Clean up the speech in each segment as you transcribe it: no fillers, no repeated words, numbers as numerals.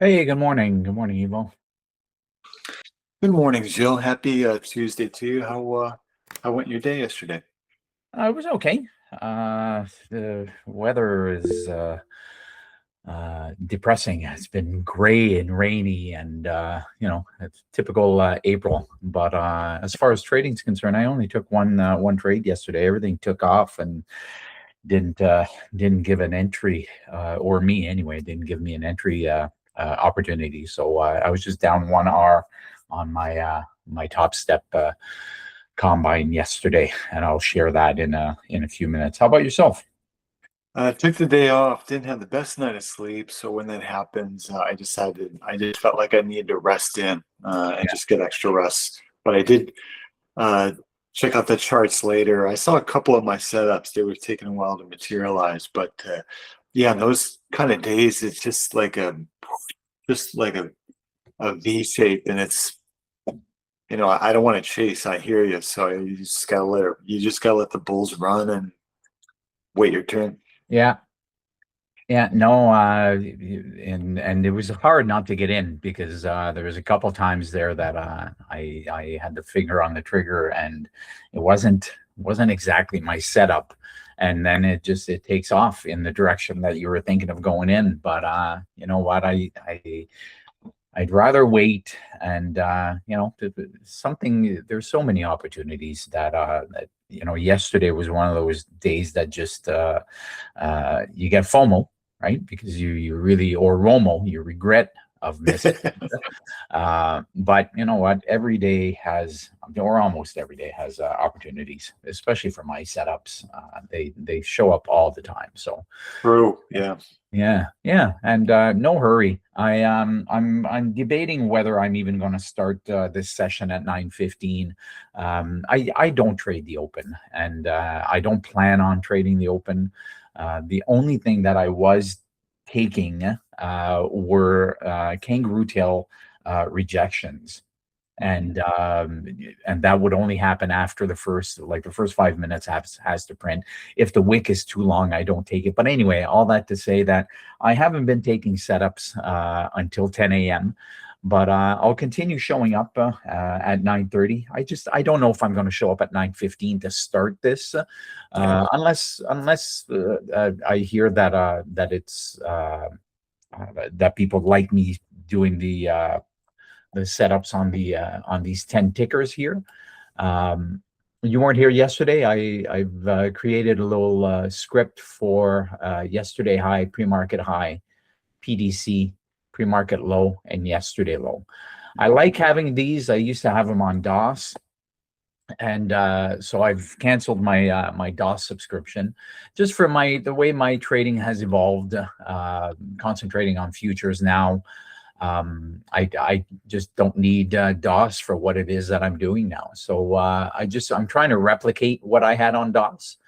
Hey, good morning. Good morning, Evo. Good morning, Gilles. Happy Tuesday to you. How went your day yesterday? It was okay. The weather is depressing. It's been gray and rainy, and it's typical April. But as far as trading's concerned, I only took one trade yesterday. Everything took off and didn't uh, didn't give an entry, or me anyway, didn't give me an entry opportunity. So I was just down 1 hour on my top step combine yesterday, and I'll share that in a few minutes. How about yourself? Took the day off. Didn't have the best night of sleep, so when that happens, I just felt like I needed to rest in and Yeah. just get extra rest. But I did uh, check out the charts later. I saw a couple of my setups. They were taking a while to materialize, but yeah, those kind of days, it's just like a V shape, and I don't want to chase. I hear you, so you just gotta let the bulls run and wait your turn. Yeah. Yeah, no, and it was hard not to get in because there was a couple times there that I had the finger on the trigger and it wasn't exactly my setup, and then it takes off in the direction that you were thinking of going in. But you know what, I'd rather wait and something. There's so many opportunities that yesterday was one of those days that just you get FOMO, right? Because you really, or ROMO, you regret of missing. But you know what? Every day has, or almost every day has opportunities, especially for my setups. They show up all the time. So True. Yeah. yeah, yeah, and no hurry. I'm debating whether I'm even going to start this session at 9:15. I don't trade the open, and I don't plan on trading the open. The only thing that I was taking were kangaroo tail rejections, and that would only happen after the first 5 minutes has to print. If the wick is too long, I don't take it. But anyway, all that to say that I haven't been taking setups until 10 a.m. But I'll continue showing up at 9:30. I don't know if I'm going to show up at 9:15 to start this, Yeah. unless I hear that people like me doing the setups on these 10 tickers here. Um, you weren't here yesterday. I've created a little script for yesterday high, pre-market high, PDC, pre-market low, and yesterday low. I like having these. I used to have them on DOS, and so I've canceled my DOS subscription just for the way my trading has evolved. Concentrating on futures now. I just don't need DOS for what it is that I'm doing now. So I'm trying to replicate what I had on DOS.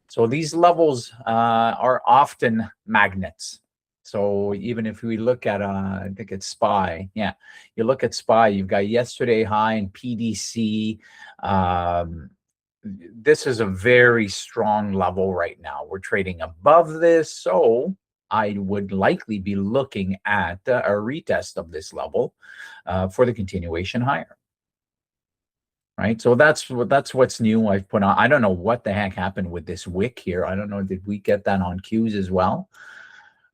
So these levels are often magnets. So even if we look at, I think it's SPY, yeah, you look at SPY, you've got yesterday high and PDC. Um, this is a very strong level right now. We're trading above this, so I would likely be looking at a retest of this level for the continuation higher. Right, so that's what's new. I've put on. I don't know what the heck happened with this wick here. I don't know. Did we get that on cues as well?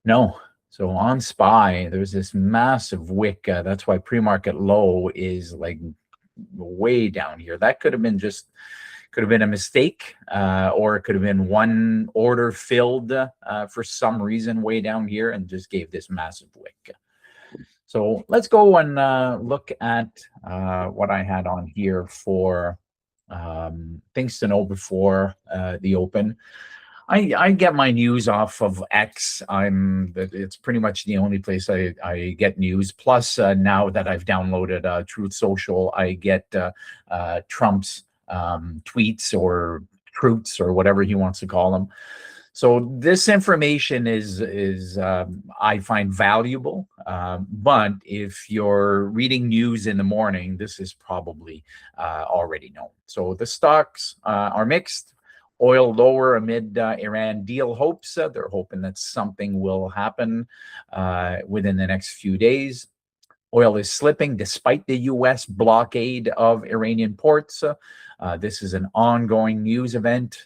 No. So on SPY, there's this massive wick. That's why pre-market low is like way down here. That could have been a mistake, or it could have been one order filled for some reason way down here and just gave this massive wick. So let's go and look at what I had on here for things to know before the open. I get my news off of X. It's pretty much the only place I get news. Plus, now that I've downloaded Truth Social, I get Trump's tweets or truths or whatever he wants to call them. So this information is I find valuable, but if you're reading news in the morning, this is probably already known. So the stocks are mixed. Oil lower amid Iran deal hopes. They're hoping that something will happen within the next few days. Oil is slipping despite the U.S. blockade of Iranian ports. This is an ongoing news event,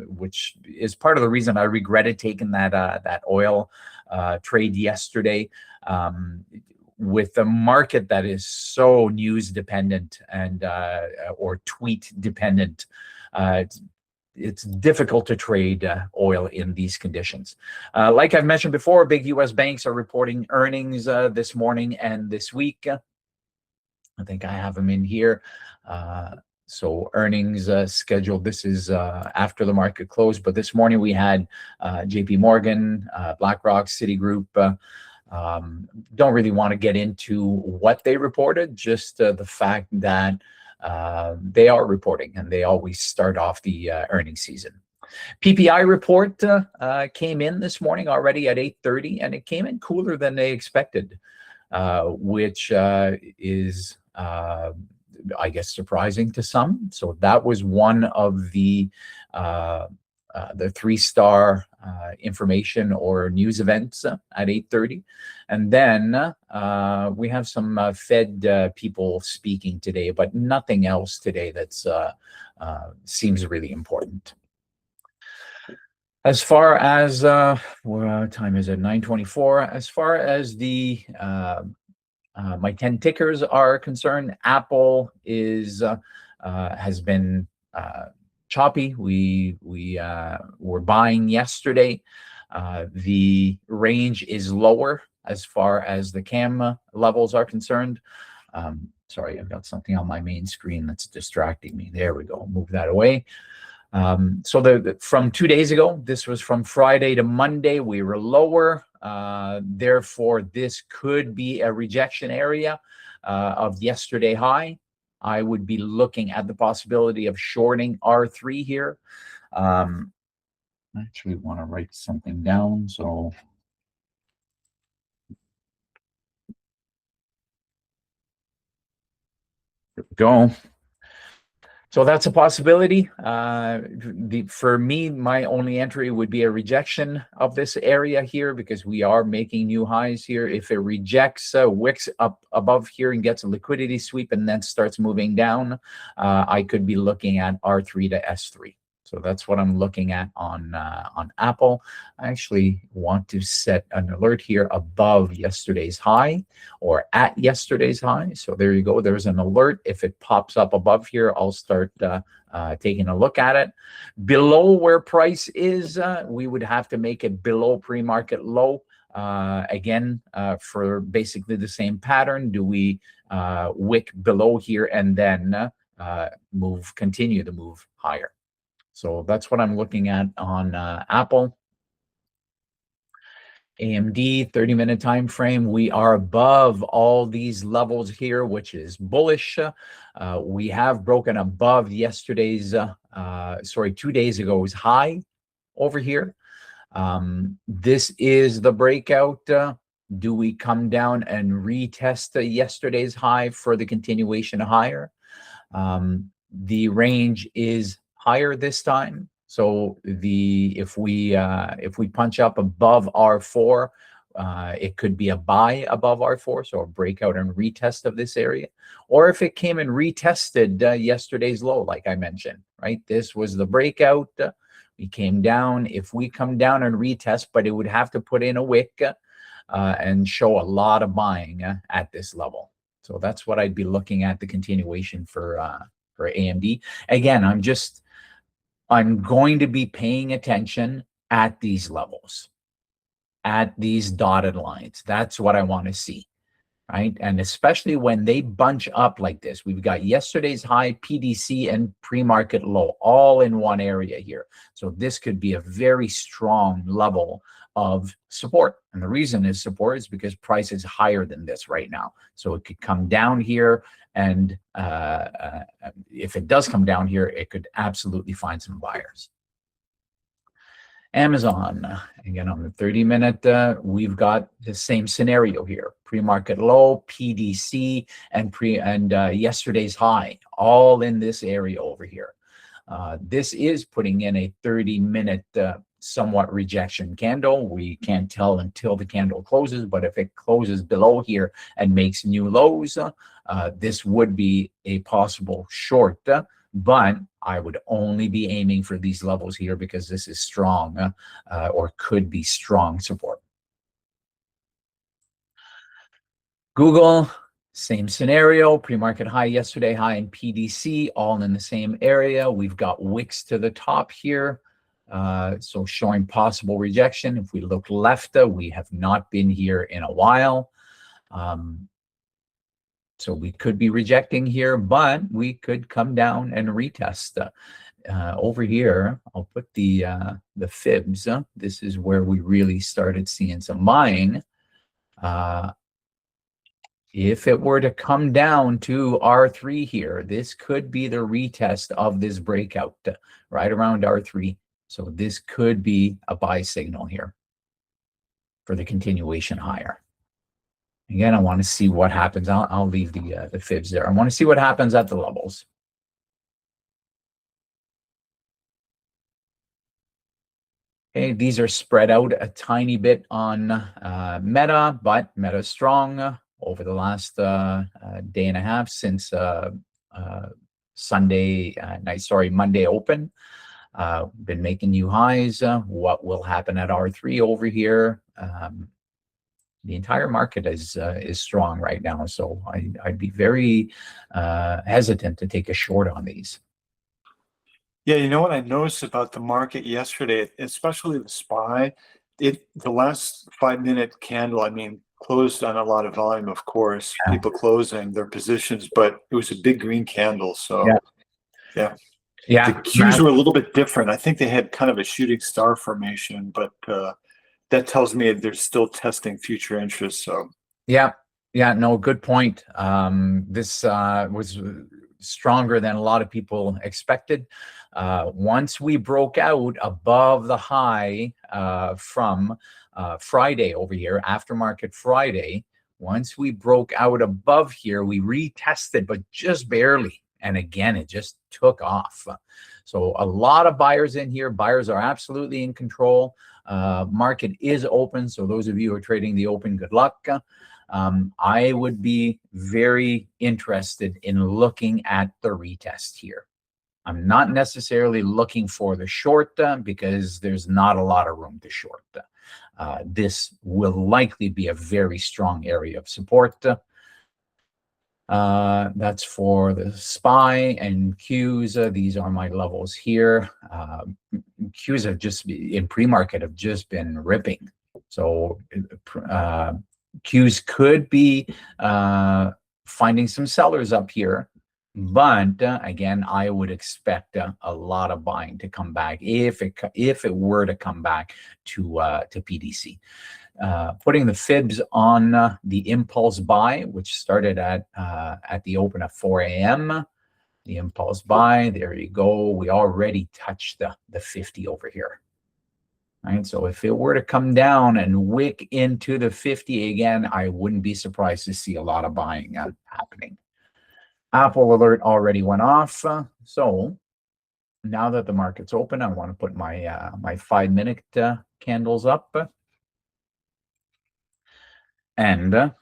which is part of the reason I regretted taking that oil trade yesterday. With a market that is so news dependent and or tweet dependent, it's difficult to trade oil in these conditions. Like I've mentioned before, big U.S. banks are reporting earnings this morning and this week. I think I have them in here. So earnings scheduled. This is after the market closed, but this morning we had JP Morgan, BlackRock, Citigroup. Don't really want to get into what they reported, just the fact that they are reporting, and they always start off the earnings season. PPI report came in this morning already at 8:30, and it came in cooler than they expected, which is, I guess, surprising to some. So that was one of the 3-star information or news events at 8:30. And then we have some Fed people speaking today, but nothing else today that's seems really important. As far as what time is it? 9:24. As far as the my 10 tickers are concerned, Apple is has been choppy. We were buying yesterday. The range is lower as far as the CAM levels are concerned. Sorry, I've got something on my main screen that's distracting me. There we go. Move that away. So from 2 days ago, this was from Friday to Monday, we were lower. Therefore, this could be a rejection area of yesterday high. I would be looking at the possibility of shorting R3 here. I actually want to write something down. So here we go. So that's a possibility. For me, my only entry would be a rejection of this area here, because we are making new highs here. If it rejects, wicks up above here and gets a liquidity sweep and then starts moving down, I could be looking at R3 to S3. So that's what I'm looking at on Apple. I actually want to set an alert here above yesterday's high or at yesterday's high. So there you go. There's an alert. If it pops up above here, I'll start taking a look at it. Below where price is, we would have to make it below pre-market low. Again, for basically the same pattern. Do we wick below here and then continue to move higher? So that's what I'm looking at on Apple. AMD 30-minute time frame, we are above all these levels here, which is bullish. We have broken above yesterday's 2 days ago's high over here. This is the breakout. Do we come down and retest yesterday's high for the continuation higher? The range is higher this time. So if we punch up above R4, it could be a buy above R4, so a breakout and retest of this area. Or if it came and retested yesterday's low, like I mentioned, right? This was the breakout. We came down. If we come down and retest, but it would have to put in a wick and show a lot of buying at this level. So that's what I'd be looking at, the continuation for AMD. Again, I'm going to be paying attention at these levels, at these dotted lines. That's what I want to see, right? And especially when they bunch up like this. We've got yesterday's high, PDC, and pre-market low all in one area here. So this could be a very strong level of support. And the reason is support is because price is higher than this right now. So it could come down here, and if it does come down here, it could absolutely find some buyers. Amazon, again on the 30-minute, we've got the same scenario here: pre-market low, PDC, and yesterday's high, all in this area over here. This is putting in a 30-minute somewhat rejection candle. We can't tell until the candle closes, but if it closes below here and makes new lows, this would be a possible short, but I would only be aiming for these levels here because this is strong or could be strong support. Google, same scenario, pre-market high yesterday, high in PDC, all in the same area. We've got wicks to the top here. So showing possible rejection. If we look left, we have not been here in a while. So we could be rejecting here, but we could come down and retest. Over here, I'll put the Fibs. This is where we really started seeing some buying. If it were to come down to R3 here, this could be the retest of this breakout right around R3. So this could be a buy signal here for the continuation higher. Again, I want to see what happens. I'll leave the Fibs there. I want to see what happens at the levels. Okay, these are spread out a tiny bit on Meta, but Meta's strong over the last day and a half since Monday open. Been making new highs. What will happen at R3 over here? The entire market is strong right now, so I'd be very hesitant to take a short on these. Yeah, you know what I noticed about the market yesterday, especially the SPY, the last 5-minute candle, I mean, closed on a lot of volume, of course, Yeah. people closing their positions, but it was a big green candle. So yeah. The cues were a little bit different. I think they had kind of a shooting star formation, but that tells me they're still testing future interest. So yeah, no, good point. This was stronger than a lot of people expected. Once we broke out above the high from Friday over here, aftermarket Friday, once we broke out above here, we retested, but just barely. And again, it just took off. So a lot of buyers in here. Buyers are absolutely in control. Market is open. So those of you who are trading the open, good luck. I would be very interested in looking at the retest here. I'm not necessarily looking for the short because there's not a lot of room to short. This will likely be a very strong area of support. That's for the SPY and Qs. These are my levels here. Qs have just in pre-market have just been ripping. So Qs could be finding some sellers up here, but again, I would expect a lot of buying to come back if it were to come back to PDC. Putting the Fibs on the impulse buy, which started at the open at 4 a.m. The impulse buy, there you go. We already touched the 50 over here. Right, so if it were to come down and wick into the 50 again, I wouldn't be surprised to see a lot of buying happening. Apple alert already went off. So now that the market's open, I want to put my my 5-minute candles up. And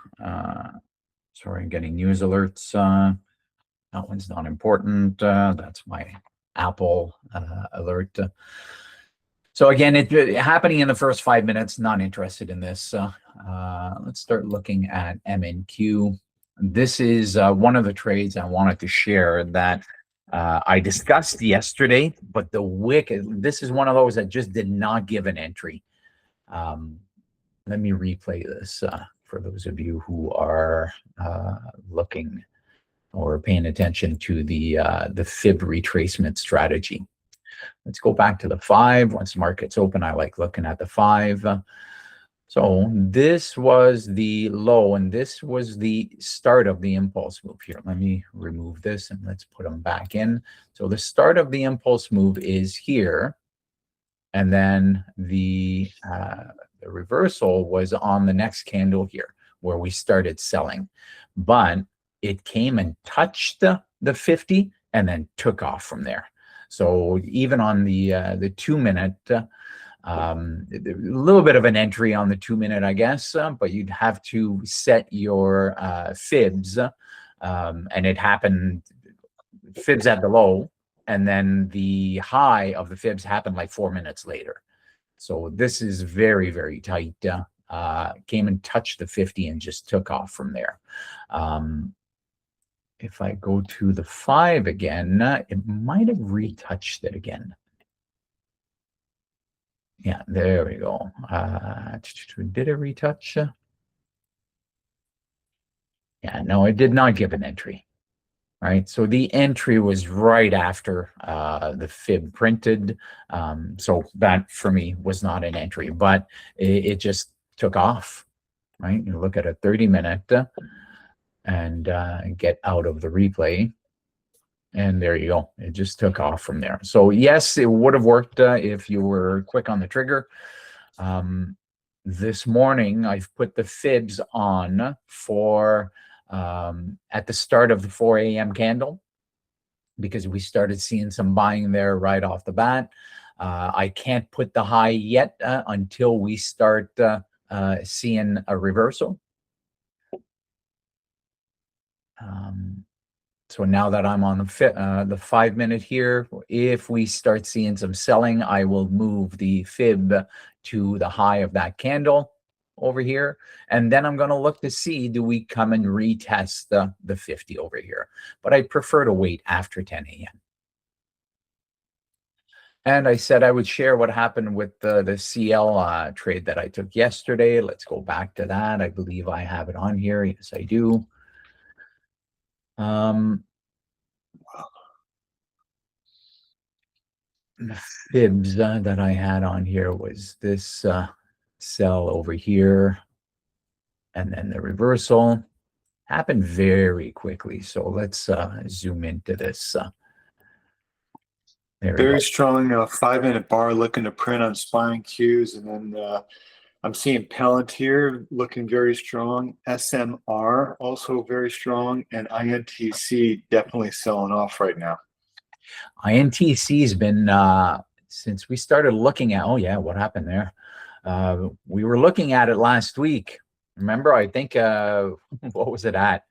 sorry, I'm getting news alerts. That one's not important. That's my Apple alert. So again, it happening in the first 5 minutes. Not interested in this. Let's start looking at MNQ. This is one of the trades I wanted to share that I discussed yesterday, but the wick, this is one of those that just did not give an entry. Let me replay this for those of you who are looking or paying attention to the Fib retracement strategy. Let's go back to the 5. Once the market's open, I like looking at the 5. So this was the low, and this was the start of the impulse move here. Let me remove this and let's put them back in. So the start of the impulse move is here, and then the reversal was on the next candle here where we started selling, but it came and touched the 50 and then took off from there. So even on the 2 minute, a little bit of an entry on the 2 minute, I guess, but you'd have to set your fibs, and it happened fibs at the low, and then the high of the fibs happened like 4 minutes later. So this is very, very tight. Came and touched the 50 and just took off from there. If I go to the 5 again, it might have retouched it again. Yeah, there we go. Did it retouch? Yeah, no, it did not give an entry. Right, so the entry was right after the fib printed. So that for me was not an entry, but it just took off. Right, you look at a 30-minute and get out of the replay. And there you go. It just took off from there. So yes, it would have worked if you were quick on the trigger. This morning, I've put the fibs on for at the start of the 4 a.m. candle, because we started seeing some buying there right off the bat. I can't put the high yet until we start seeing a reversal. So now that I'm on the 5 minute here, if we start seeing some selling, I will move the fib to the high of that candle over here. And then I'm going to look to see, do we come and retest the 50 over here? But I prefer to wait after 10 a.m. And I said I would share what happened with the CL trade that I took yesterday. Let's go back to that. I believe I have it on here. Yes, I do. The fibs that I had on here was this sell over here, and then the reversal happened very quickly. So let's zoom into this. Very strong 5 minute bar looking to print on spine cues, and then I'm seeing Palantir looking very strong, SMR also very strong, and INTC definitely selling off right now. INTC has been, since we started looking at, oh yeah, what happened there? We were looking at it last week. Remember, I think, what was it at?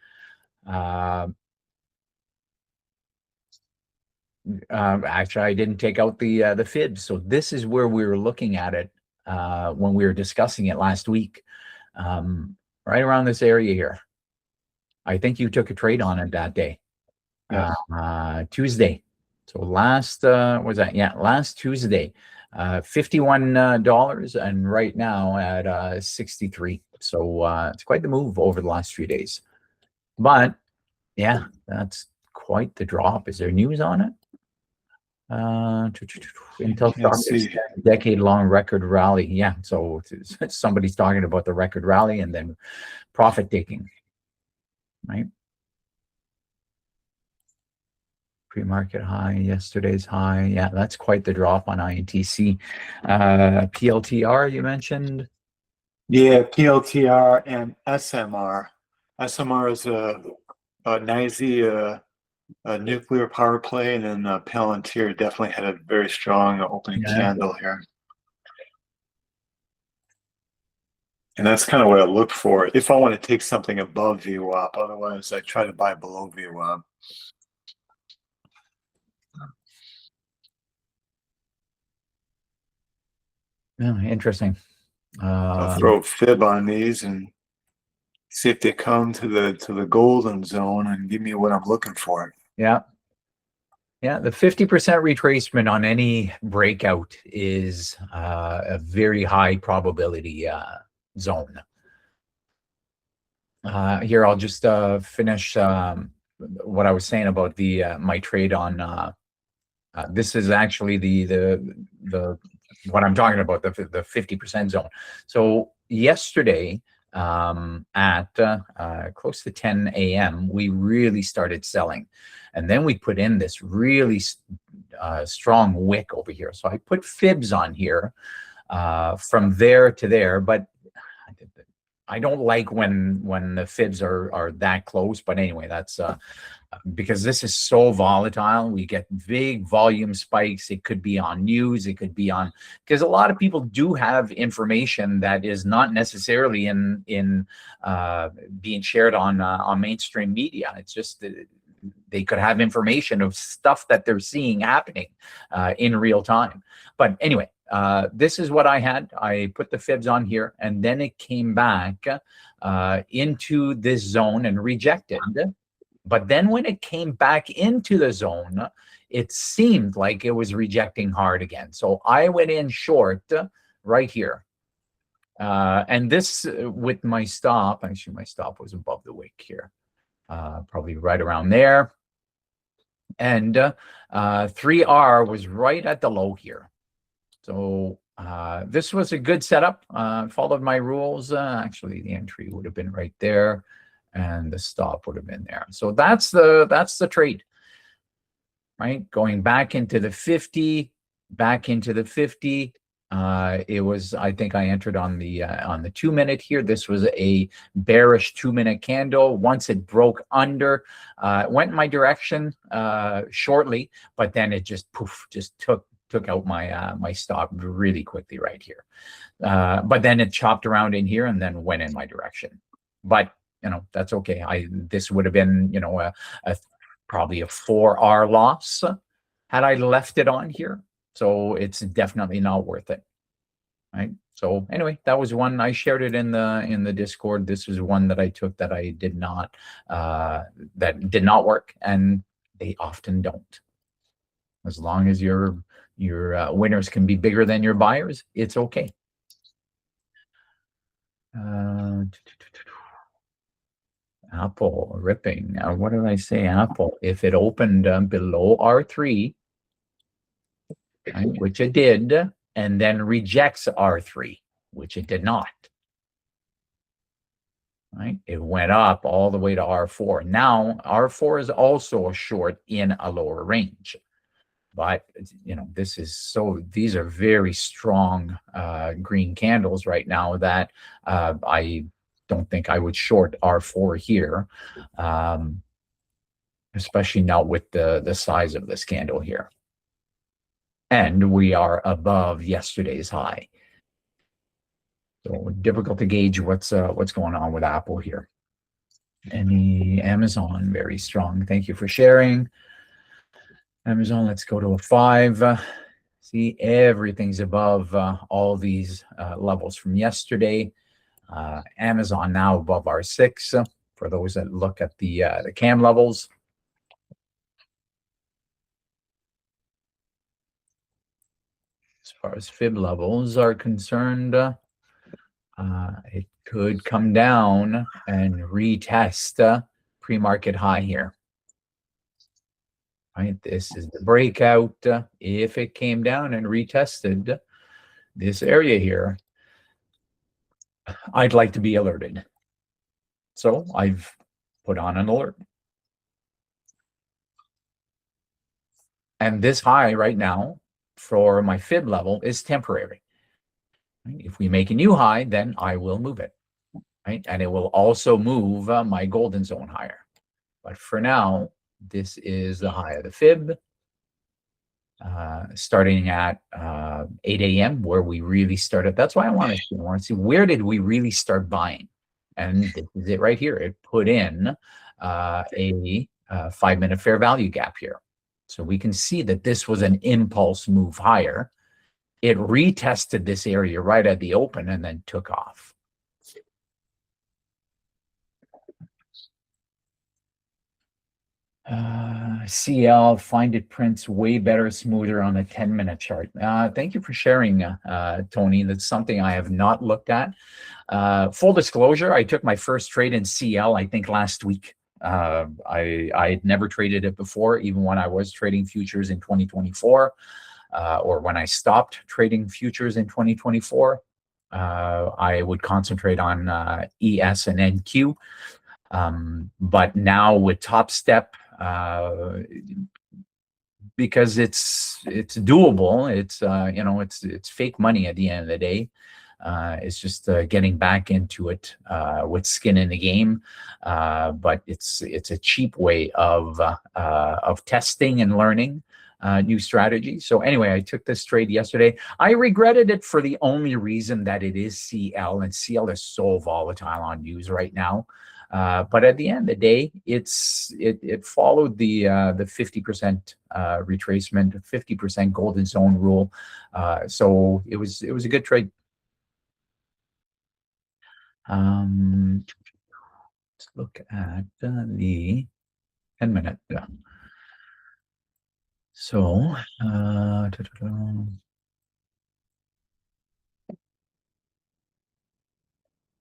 Actually, I didn't take out the fibs. So this is where we were looking at it when we were discussing it last week, right around this area here. I think you took a trade on it that day, Tuesday. So last, was that? Yeah, last Tuesday, $51, and right now at 63. So it's quite the move over the last few days. But yeah, that's quite the drop. Is there news on it? Intel stock decade-long record rally. Yeah, so somebody's talking about the record rally and then profit taking, right? Pre-market high, yesterday's high. Yeah, that's quite the drop on INTC. PLTR you mentioned? Yeah, PLTR and SMR. SMR is a NYSE nuclear power play, and then Palantir definitely had a very strong opening candle here. And that's kind of what I look for if I want to take something above VWAP. Otherwise, I try to buy below VWAP. Yeah, interesting. I'll throw a fib on these and see if they come to the golden zone and give me what I'm looking for. Yeah. Yeah, the 50% retracement on any breakout is a very high probability zone. Here, I'll just finish what I was saying about the my trade on. This is actually the what I'm talking about, the 50% zone. So yesterday at close to 10 a.m., we really started selling. And then we put in this really strong wick over here. So I put fibs on here from there to there, but I don't like when the fibs are that close, but anyway, that's because this is so volatile. We get big volume spikes. It could be on news. It could be on, because a lot of people do have information that is not necessarily in being shared on mainstream media. It's just they could have information of stuff that they're seeing happening in real time. But anyway, this is what I had. I put the fibs on here, and then it came back into this zone and rejected. But then when it came back into the zone, it seemed like it was rejecting hard again. So I went in short right here. And this with my stop, actually my stop was above the wick here, probably right around there. And 3R was right at the low here. So this was a good setup. Followed my rules. Actually, the entry would have been right there, and the stop would have been there. So that's the trade, right? Going back into the 50, back into the 50. It was, I think I entered on the 2-minute here. This was a bearish 2-minute candle. Once it broke under, it went in my direction shortly, but then it just poof, just took out my my stop really quickly right here. But then it chopped around in here and then went in my direction. But that's okay. This would have been probably a 4R loss had I left it on here. So it's definitely not worth it, right? So anyway, that was one. I shared it in the Discord. This was one that I took that I did not that did not work, and they often don't. As long as your winners can be bigger than your buyers, it's okay. Apple ripping. Now, what did I say? Apple, if it opened below R3, right, which it did, and then rejects R3, which it did not. Right? It went up all the way to R4. Now, R4 is also a short in a lower range. But, this is these are very strong green candles right now that I don't think I would short R4 here, especially not with the size of this candle here. And we are above yesterday's high. So difficult to gauge what's going on with Apple here. Any Amazon, very strong. Thank you for sharing. Amazon, let's go to a 5. See, everything's above all these levels from yesterday. Amazon now above our 6 for those that look at the cam levels. As far as fib levels are concerned, it could come down and retest pre-market high here. Right, this is the breakout. If it came down and retested this area here, I'd like to be alerted. So I've put on an alert. And this high right now for my fib level is temporary. Right? If we make a new high, then I will move it. Right? And it will also move my golden zone higher. But for now, this is the high of the fib, starting at 8 a.m. where we really started. That's why I want to see where did we really start buying. And this is it right here. It put in a 5-minute fair value gap here. So we can see that this was an impulse move higher. It retested this area right at the open and then took off. CL, find it prints way better, smoother on a 10-minute chart. Thank you for sharing, Tony. That's something I have not looked at. Full disclosure, I took my first trade in CL, I think, last week. I had never traded it before, even when I was trading futures in 2024, or when I stopped trading futures in 2024. I would concentrate on ES and NQ. But now with Top Step, because it's doable, it's fake money at the end of the day. It's just getting back into it with skin in the game, but it's a cheap way of testing and learning new strategies. So anyway, I took this trade yesterday. I regretted it for the only reason that it is CL, and CL is so volatile on news right now. But at the end of the day, it followed the 50% retracement, 50% golden zone rule. So it was a good trade. Let's look at the 10-minute. So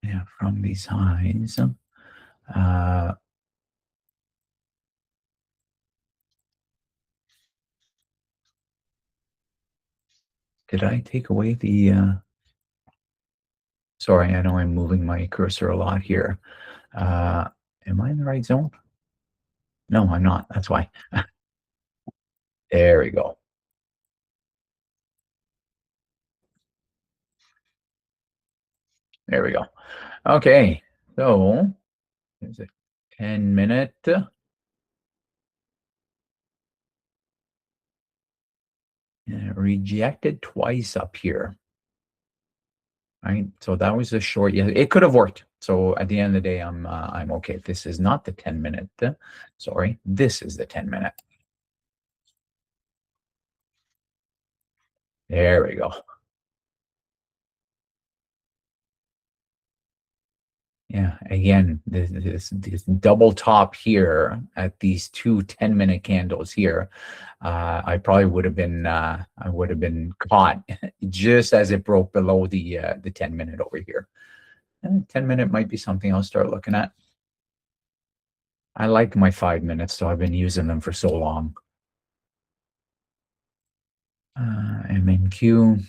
yeah, from these highs. Did I take away the sorry, I know I'm moving my cursor a lot here. Am I in the right zone? No, I'm not. That's why. There we go. There we go. Okay, so there's a 10-minute. Rejected twice up here. Right, so that was a short. Yeah, it could have worked. So at the end of the day, I'm okay. This is not the 10-minute. Sorry, this is the 10-minute. There we go. Yeah, again, this double top here at these two 10-minute candles here, I probably would have been caught just as it broke below the 10-minute over here. And 10-minute might be something I'll start looking at. I like my 5 minutes, so I've been using them for so long. MNQ.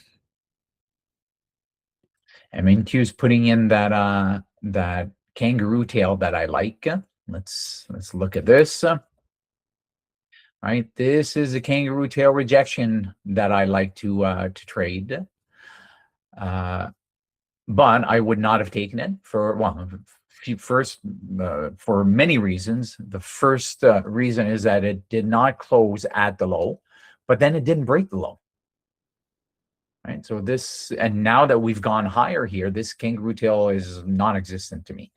MNQ is putting in that kangaroo tail that I like. Let's look at this. All right, this is a kangaroo tail rejection that I like to trade. But I would not have taken it for, well, first, for many reasons. The first reason is that it did not close at the low, but then it didn't break the low. Right, so this, and now that we've gone higher here, this kangaroo tail is non-existent to me.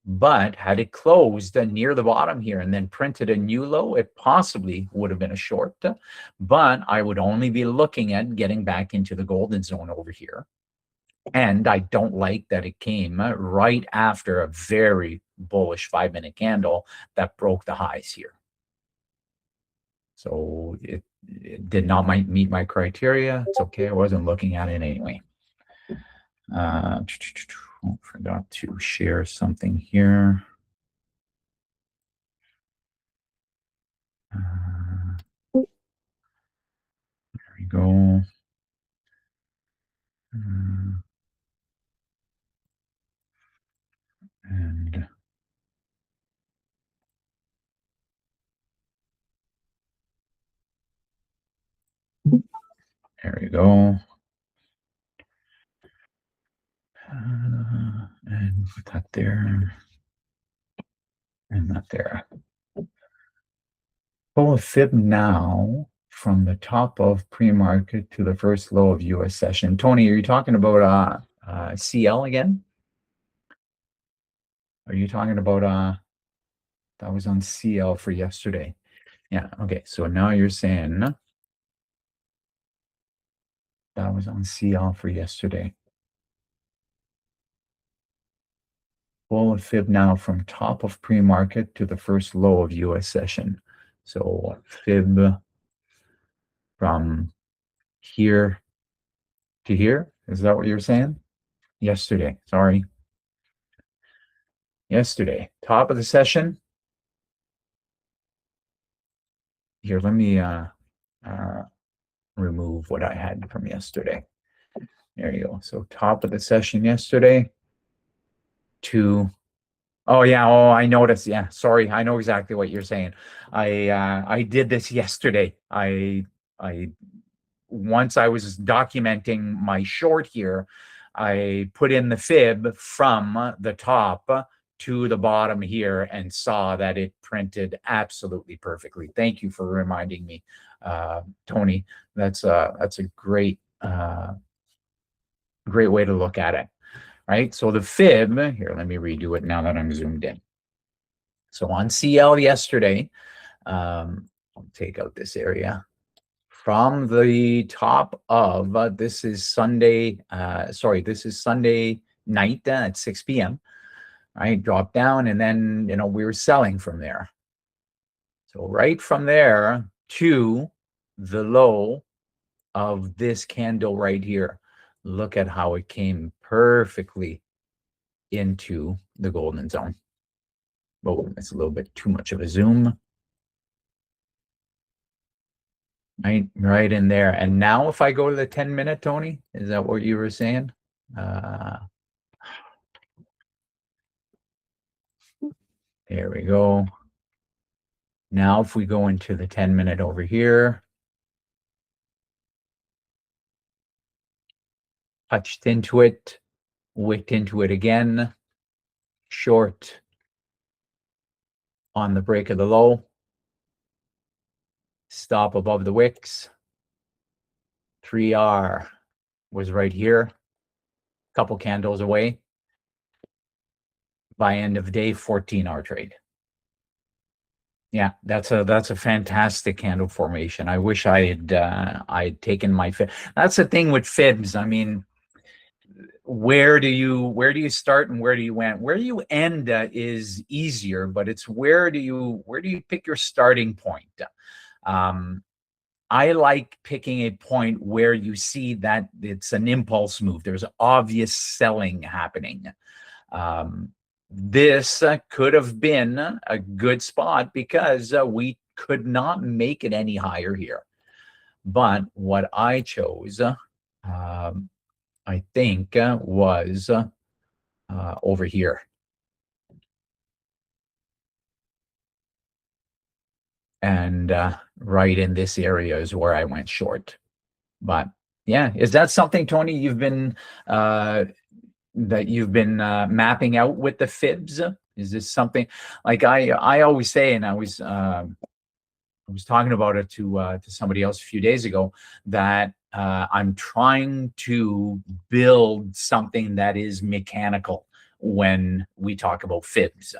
But had it closed near the bottom here and then printed a new low, it possibly would have been a short. But I would only be looking at getting back into the golden zone over here. And I don't like that it came right after a very bullish 5-minute candle that broke the highs here. So it did not meet my criteria. It's okay. I wasn't looking at it anyway. Forgot to share something here. There we go. And there we go. And put that there. And that there. Pull a fib now from the top of pre-market to the first low of US session. Tony, are you talking about CL again? Are you talking about that was on CL for yesterday? Yeah, okay. So now you're saying that was on CL for yesterday. Pull a fib now from top of pre-market to the first low of US session. So fib from here to here. Is that what you're saying? Yesterday, sorry. Yesterday, top of the session. Here, let me remove what I had from yesterday. There you go. So top of the session yesterday to, oh yeah, oh, I noticed. Yeah, sorry. I know exactly what you're saying. I did this yesterday. I once I was documenting my short here, I put in the fib from the top to the bottom here and saw that it printed absolutely perfectly. Thank you for reminding me, Tony. That's a great great way to look at it, right? So the fib here, let me redo it now that I'm zoomed in. So on CL yesterday, I'll take out this area. From the top of, this is Sunday, this is Sunday night at 6 p.m., right? Drop down, and then, we were selling from there. So right from there to the low of this candle right here, look at how it came perfectly into the golden zone. Oh, it's a little bit too much of a zoom. Right in there. And now if I go to the 10-minute, Tony, is that what you were saying? There we go. Now if we go into the 10-minute over here, touched into it, wicked into it again, short on the break of the low, stop above the wicks. 3R was right here, couple candles away. By end of day, 14-hour trade. Yeah, that's a fantastic candle formation. I wish I'd taken my fib. That's the thing with fibs. I mean, where do you start and where do you end? Where you end is easier, but it's where do you pick your starting point? I like picking a point where you see that it's an impulse move. There's obvious selling happening. This could have been a good spot because we could not make it any higher here. But what I chose, I think, was over here. And right in this area is where I went short. But yeah, is that something, Tony, you've been mapping out with the fibs? Is this something like I always say, and I was talking about it to somebody else a few days ago, that I'm trying to build something that is mechanical when we talk about fibs.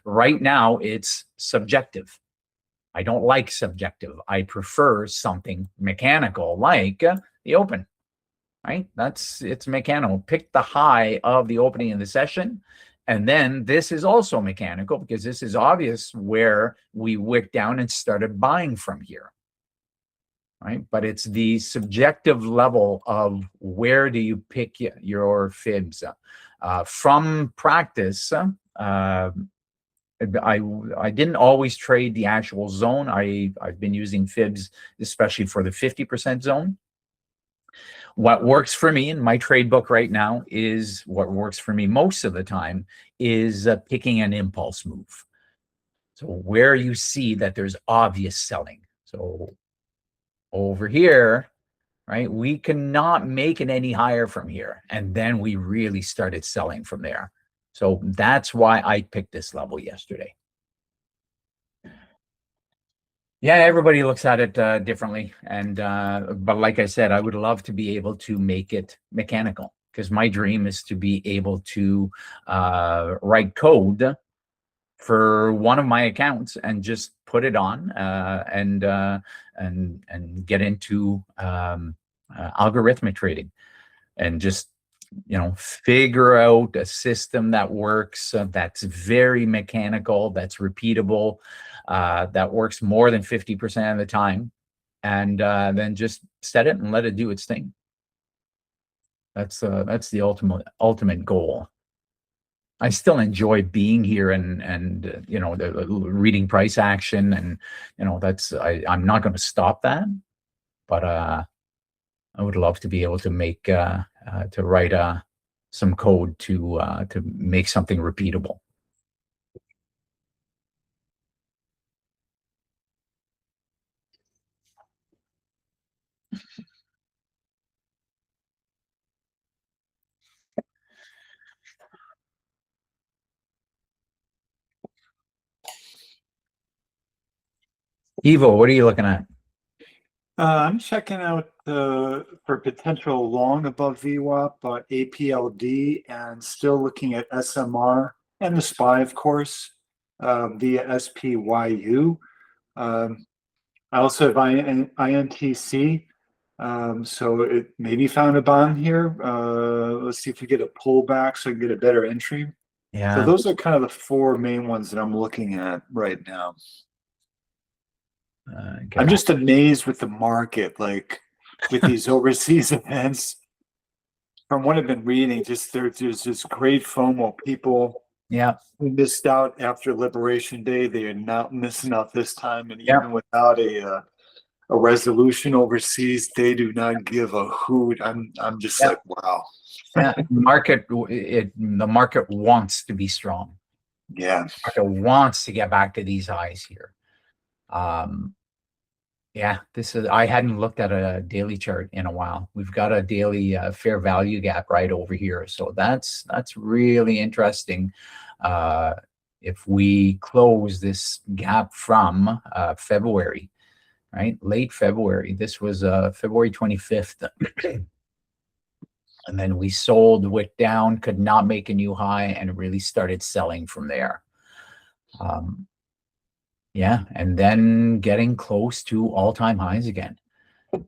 Right now, it's subjective. I don't like subjective. I prefer something mechanical, like the open. Right? It's mechanical. Pick the high of the opening in the session. And then this is also mechanical because this is obvious where we wicked down and started buying from here. Right? But it's the subjective level of where do you pick your fibs. From practice, I didn't always trade the actual zone. I've been using fibs, especially for the 50% zone. What works for me in my trade book right now is what works for me most of the time is picking an impulse move. So where you see that there's obvious selling. So over here, right, we cannot make it any higher from here. And then we really started selling from there. So that's why I picked this level yesterday. Yeah, everybody looks at it differently. And but like I said, I would love to be able to make it mechanical because my dream is to be able to write code for one of my accounts and just put it on and get into algorithmic trading and just figure out a system that works, that's very mechanical, that's repeatable, that works more than 50% of the time, and then just set it and let it do its thing. That's the ultimate goal. I still enjoy being here and the reading price action, and I'm not going to stop that, but I would love to be able to make to write some code to make something repeatable. Evo, what are you looking at? I'm checking out for potential long above VWAP, APLD, and still looking at SMR and the SPY, of course, via SPYU. I also have INTC, so it maybe found a bond here. Let's see if we get a pullback so I can get a better entry. So Yeah. those are kind of the four main ones that I'm looking at right now. I'm just amazed with the market, like with these overseas events. From what I've been reading, just there's this great FOMO. People who missed out after Liberation Day, they are not missing out this time, and even without a resolution overseas, they do not give a hoot. I'm just like, wow. The market wants to be strong. Yeah. The market wants to get back to these highs here. This is, I hadn't looked at a daily chart in a while. We've got a daily fair value gap right over here. So that's really interesting. If we close this gap from February, right? Late February. This was February 25th. And then we sold, wick down, could not make a new high, and really started selling from there. And then getting close to all-time highs again,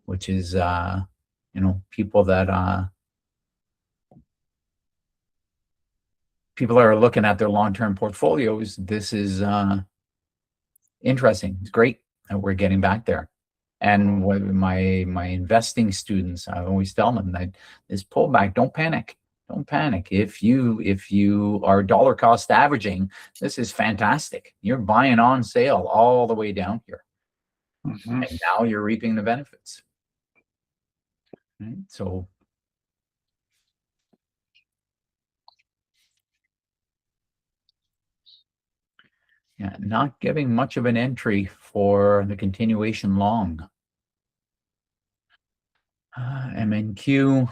which is, people that people are looking at their long-term portfolios. This is interesting. It's great that we're getting back there. And with my investing students, I always tell them that this pullback, don't panic. Don't panic. If you are dollar cost averaging, this is fantastic. You're buying on sale all the way down here. And now you're reaping the benefits. Right? So not giving much of an entry for the continuation long. MNQ,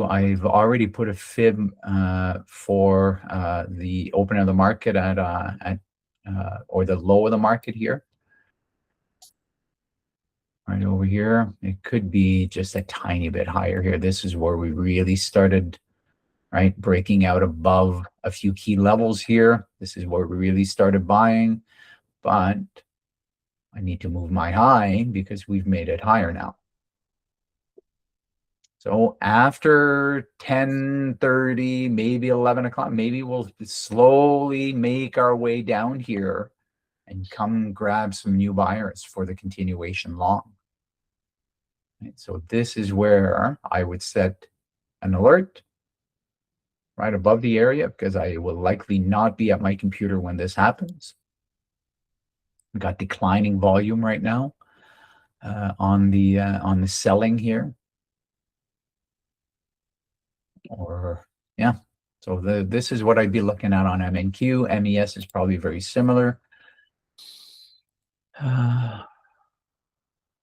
I've already put a fib for the open of the market at or the low of the market here. Right over here. It could be just a tiny bit higher here. This is where we really started, right, breaking out above a few key levels here. This is where we really started buying, but I need to move my high because we've made it higher now. So after 10:30, maybe 11 o'clock, maybe we'll slowly make our way down here and come grab some new buyers for the continuation long. Right, so this is where I would set an alert right above the area because I will likely not be at my computer when this happens. We've got declining volume right now on the selling here. So this is what I'd be looking at on MNQ. MES is probably very similar.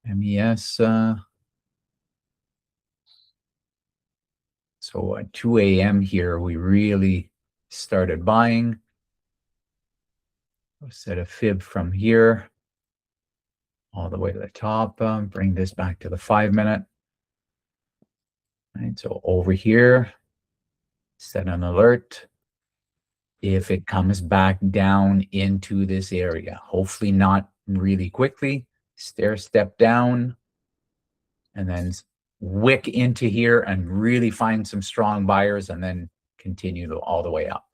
MES. So at 2 a.m. here, we really started buying. I'll set a fib from here all the way to the top. Bring this back to the 5-minute. Right, so over here, set an alert. If it comes back down into this area, hopefully not really quickly, step down, and then wick into here and really find some strong buyers and then continue all the way up.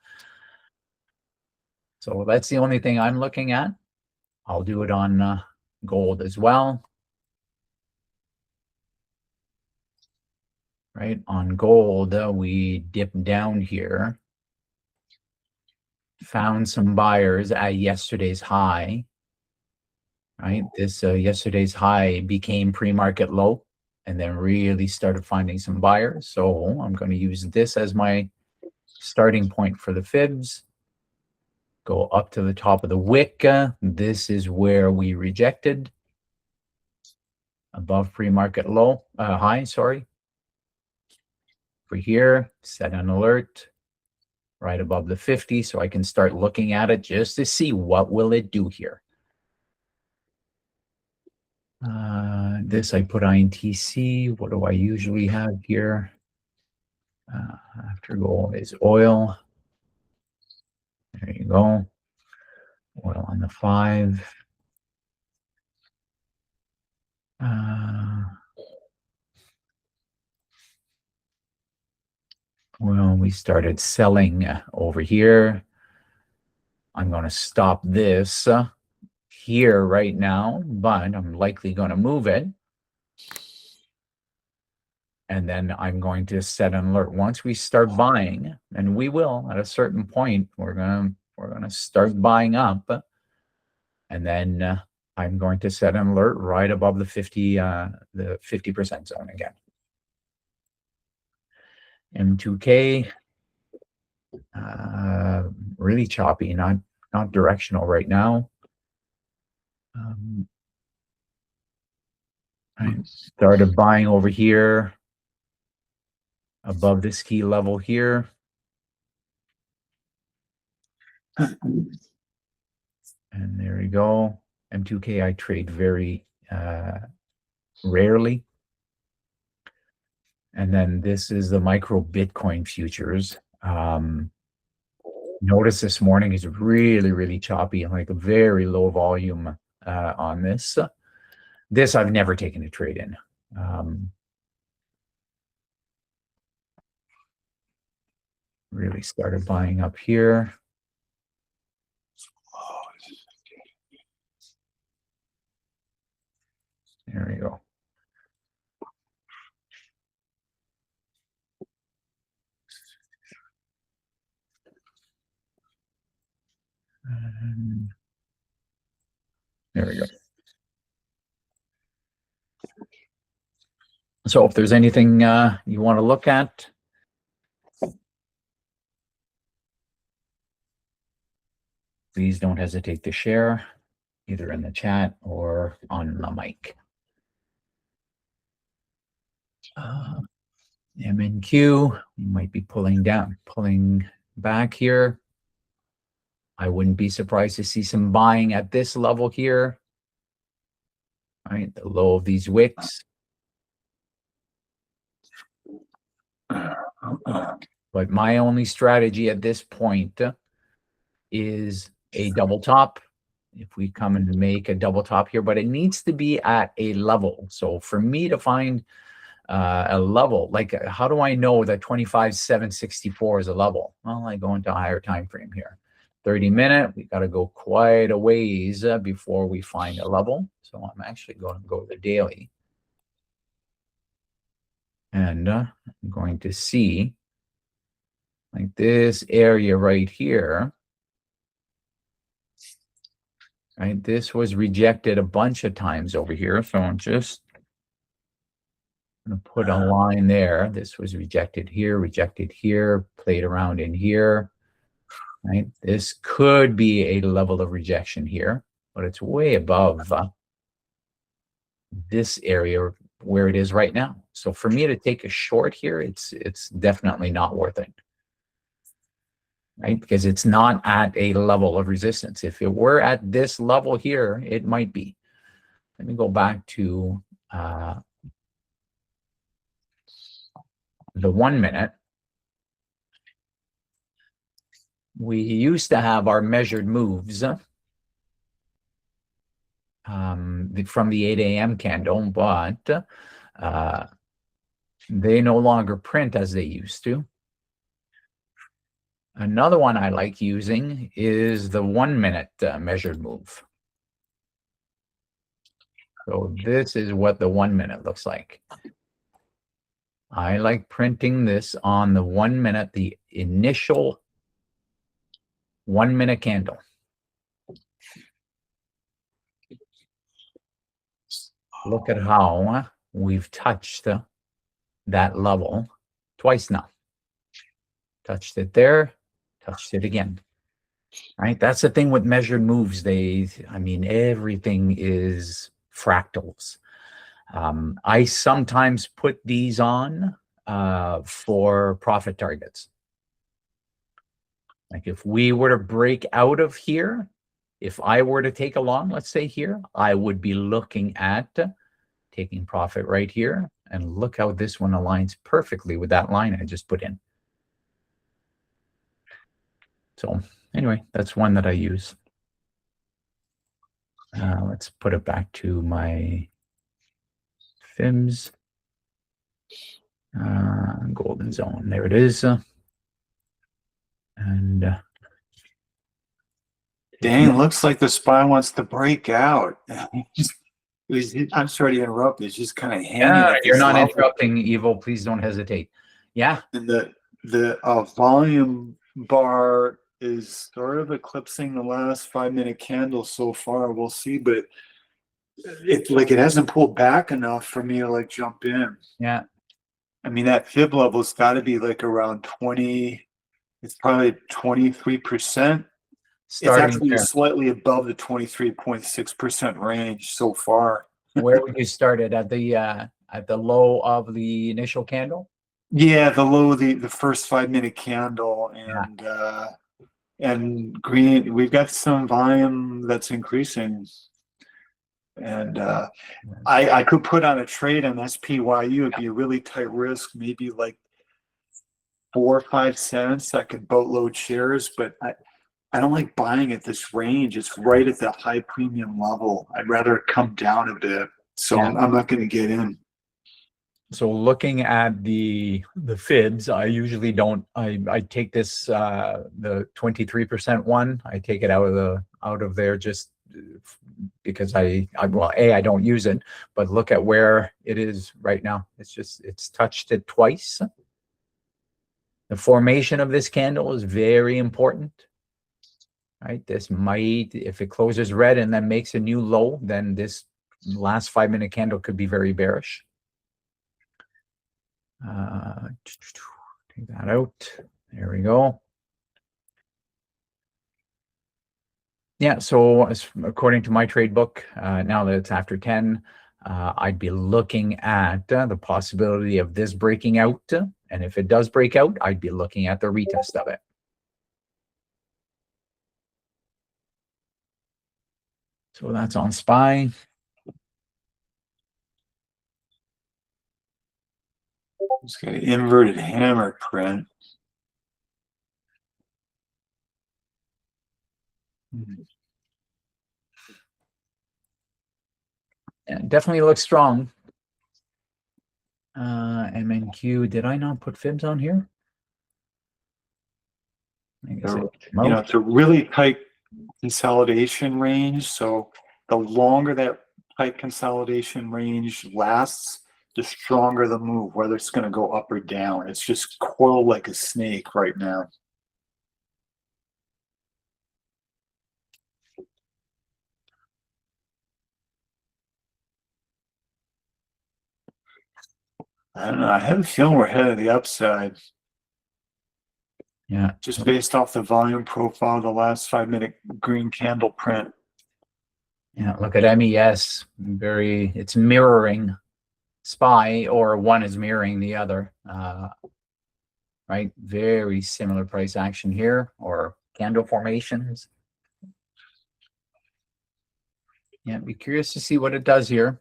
So that's the only thing I'm looking at. I'll do it on gold as well. Right, on gold, we dipped down here, found some buyers at yesterday's high. Right, this yesterday's high became pre-market low and then really started finding some buyers. So I'm going to use this as my starting point for the fibs. Go up to the top of the wick. This is where we rejected above pre-market low, high, sorry. For here, set an alert right above the 50, so I can start looking at it just to see what will it do here. This I put INTC. What do I usually have here? After gold is oil. There you go. Oil on the 5. Well, we started selling over here. I'm going to stop this here right now, but I'm likely going to move it. And then I'm going to set an alert. Once we start buying, and we will at a certain point, we're gonna start buying up. And then I'm going to set an alert right above the 50% zone again. M2K, really choppy, not directional right now. I started buying over here above this key level here. And there we go. M2K I trade very rarely. And then this is the micro Bitcoin futures. Notice this morning is really, really choppy, like a very low volume on this. This I've never taken a trade in. Really started buying up here. There we go. And there we go. So if there's anything you want to look at, please don't hesitate to share, either in the chat or on the mic. MNQ, we might be pulling back here. I wouldn't be surprised to see some buying at this level here. All right, the low of these wicks. But my only strategy at this point is a double top. If we come and make a double top here, but it needs to be at a level. So for me to find a level, like how do I know that 25,764 is a level? Well, I go into a higher time frame here. 30-minute, we got to go quite a ways before we find a level. So I'm actually going to go to the daily. And I'm going to see like this area right here. Right, this was rejected a bunch of times over here. So I'm just going to put a line there. This was rejected here, played around in here. Right, this could be a level of rejection here, but it's way above this area where it is right now. So for me to take a short here, it's definitely not worth it. Right, because it's not at a level of resistance. If it were at this level here, it might be. Let me go back to the 1 minute. We used to have our measured moves from the 8 a.m. candle, but they no longer print as they used to. Another one I like using is the 1 minute measured move. So this is what the 1 minute looks like. I like printing this on the 1 minute, the initial 1 minute candle. Look at how we've touched that level twice now. Touched it there, touched it again. Right? That's the thing with measured moves. I mean, everything is fractals. I sometimes put these on for profit targets. Like if we were to break out of here, if I were to take a long, let's say here, I would be looking at taking profit right here. And look how this one aligns perfectly with that line I just put in. So anyway, that's one that I use. Let's put it back to my Fibs. Golden zone. There it is. And dang, looks like the SPY wants to break out. I'm sorry to interrupt. It's just kind of hanging. Yeah, at you're this not level. interrupting, Evil. Please don't hesitate. Yeah. And the volume bar is sort of eclipsing the last 5-minute candle so far. We'll see, but it hasn't pulled back enough for me to like jump in. Yeah. I mean, that fib level's got to be like around 20. It's probably 23%. It's actually there. slightly above the 23.6% range so far. Where would you start it at the low of the initial candle? Yeah, the low, the first 5-minute candle, and green. We've got some volume that's increasing, and I could put on a trade on SPYU. It'd be a really tight risk, maybe like 4 or 5 cents. I could boatload shares, but I don't like buying at this range. It's right at the high premium level. I'd rather it come down a bit. So I'm not going to get in. So looking at the Fibs, I usually don't. I take this the 23% one. I take it out of there just because I don't use it. But look at where it is right now. It's touched it twice. The formation of this candle is very important. Right, this might, if it closes red and then makes a new low, then this last 5-minute candle could be very bearish. Take that out. There we go. Yeah, so according to my trade book, now that it's after 10, I'd be looking at the possibility of this breaking out. And if it does break out, I'd be looking at the retest of it. So that's on SPY. It's got an inverted hammer print. Yeah, definitely looks strong. MNQ, did I not put Fibs on here? It's a really tight consolidation range. So the longer that tight consolidation range lasts, the stronger the move, whether it's going to go up or down. It's just coiled like a snake right now. I don't know. I have a feeling we're headed to the upside. Yeah. Just based off the volume profile of the last 5-minute green candle print. Yeah, look at MES. It's mirroring SPY, or one is mirroring the other. Right? Very similar price action here, or candle formations. Yeah, be curious to see what it does here.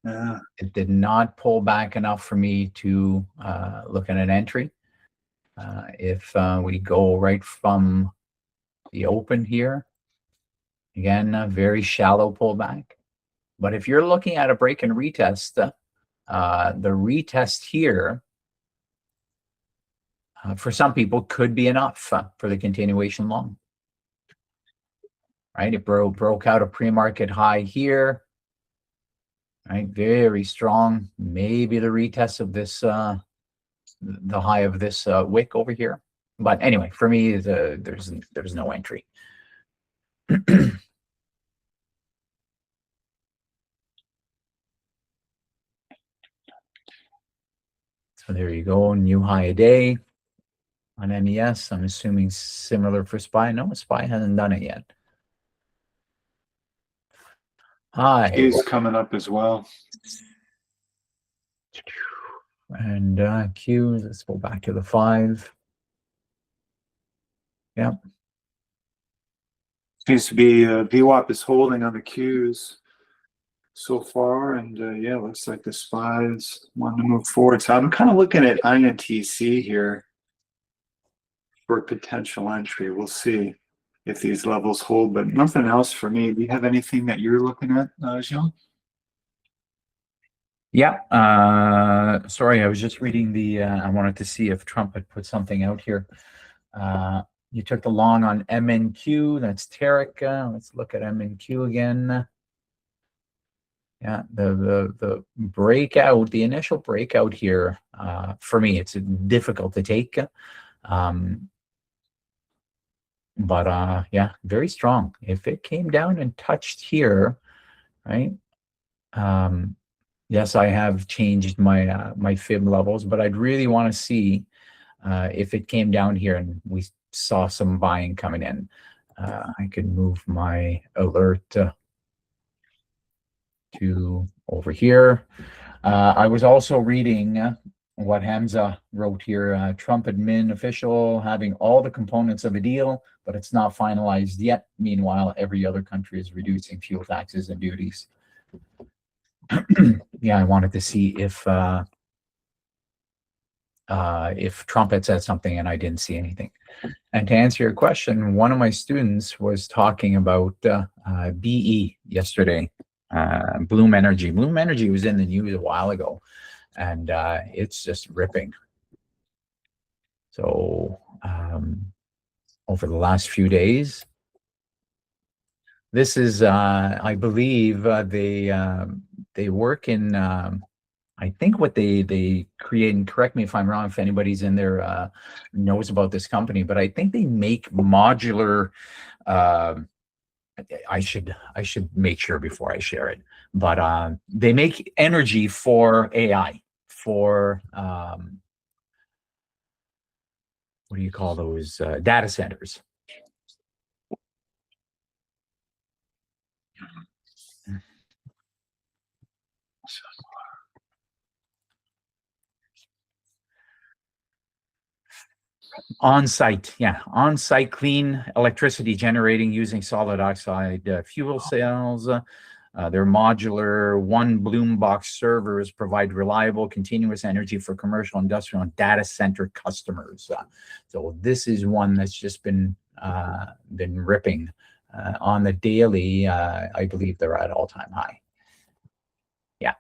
It did not pull back enough for me to look at an entry. If we go right from the open here, again, a very shallow pullback. But if you're looking at a break and retest, the retest here, for some people, could be enough for the continuation long. Right? It broke out a pre-market high here. Right? Very strong. Maybe the retest of this, the high of this wick over here. But anyway, for me, there's no entry. So there you go, new high a day on MES. I'm assuming similar for SPY. No, SPY hasn't done it yet. High is coming up as well. And Q, let's go back to the 5. Yeah. Seems to be VWAP is holding on the Qs so far, and yeah, looks like the SPY's wanting to move forward. So I'm kind of looking at INTC here for potential entry. We'll see if these levels hold, but nothing else for me. Do you have anything that you're looking at, Gilles? Yeah. Sorry, I was just reading the, I wanted to see if Trump had put something out here. You took the long on MNQ. That's Tarek. Let's look at MNQ again. Yeah, the breakout, the initial breakout here, for me, it's difficult to take. But yeah, very strong. If it came down and touched here, right? Yes, I have changed my my fib levels, but I'd really want to see if it came down here and we saw some buying coming in. I could move my alert to over here. I was also reading what Hamza wrote here. Trump admin official having all the components of a deal, but it's not finalized yet. Meanwhile, every other country is reducing fuel taxes and duties. Yeah, I wanted to see if Trump had said something and I didn't see anything. And to answer your question, one of my students was talking about BE yesterday, Bloom Energy. Bloom Energy was in the news a while ago, and it's just ripping. So over the last few days, this is, I believe, they work in, I think what they create, and correct me if I'm wrong, if anybody's in there knows about this company, but I think they make modular, I should make sure before I share it, but they make energy for AI, for what do you call those, data centers. On-site, yeah, on-site clean electricity generating using solid oxide fuel cells. They're modular. One Bloom box servers provide reliable, continuous energy for commercial, industrial, and data center customers. So this is one that's just been ripping on the daily. I believe they're at all-time high. Yeah.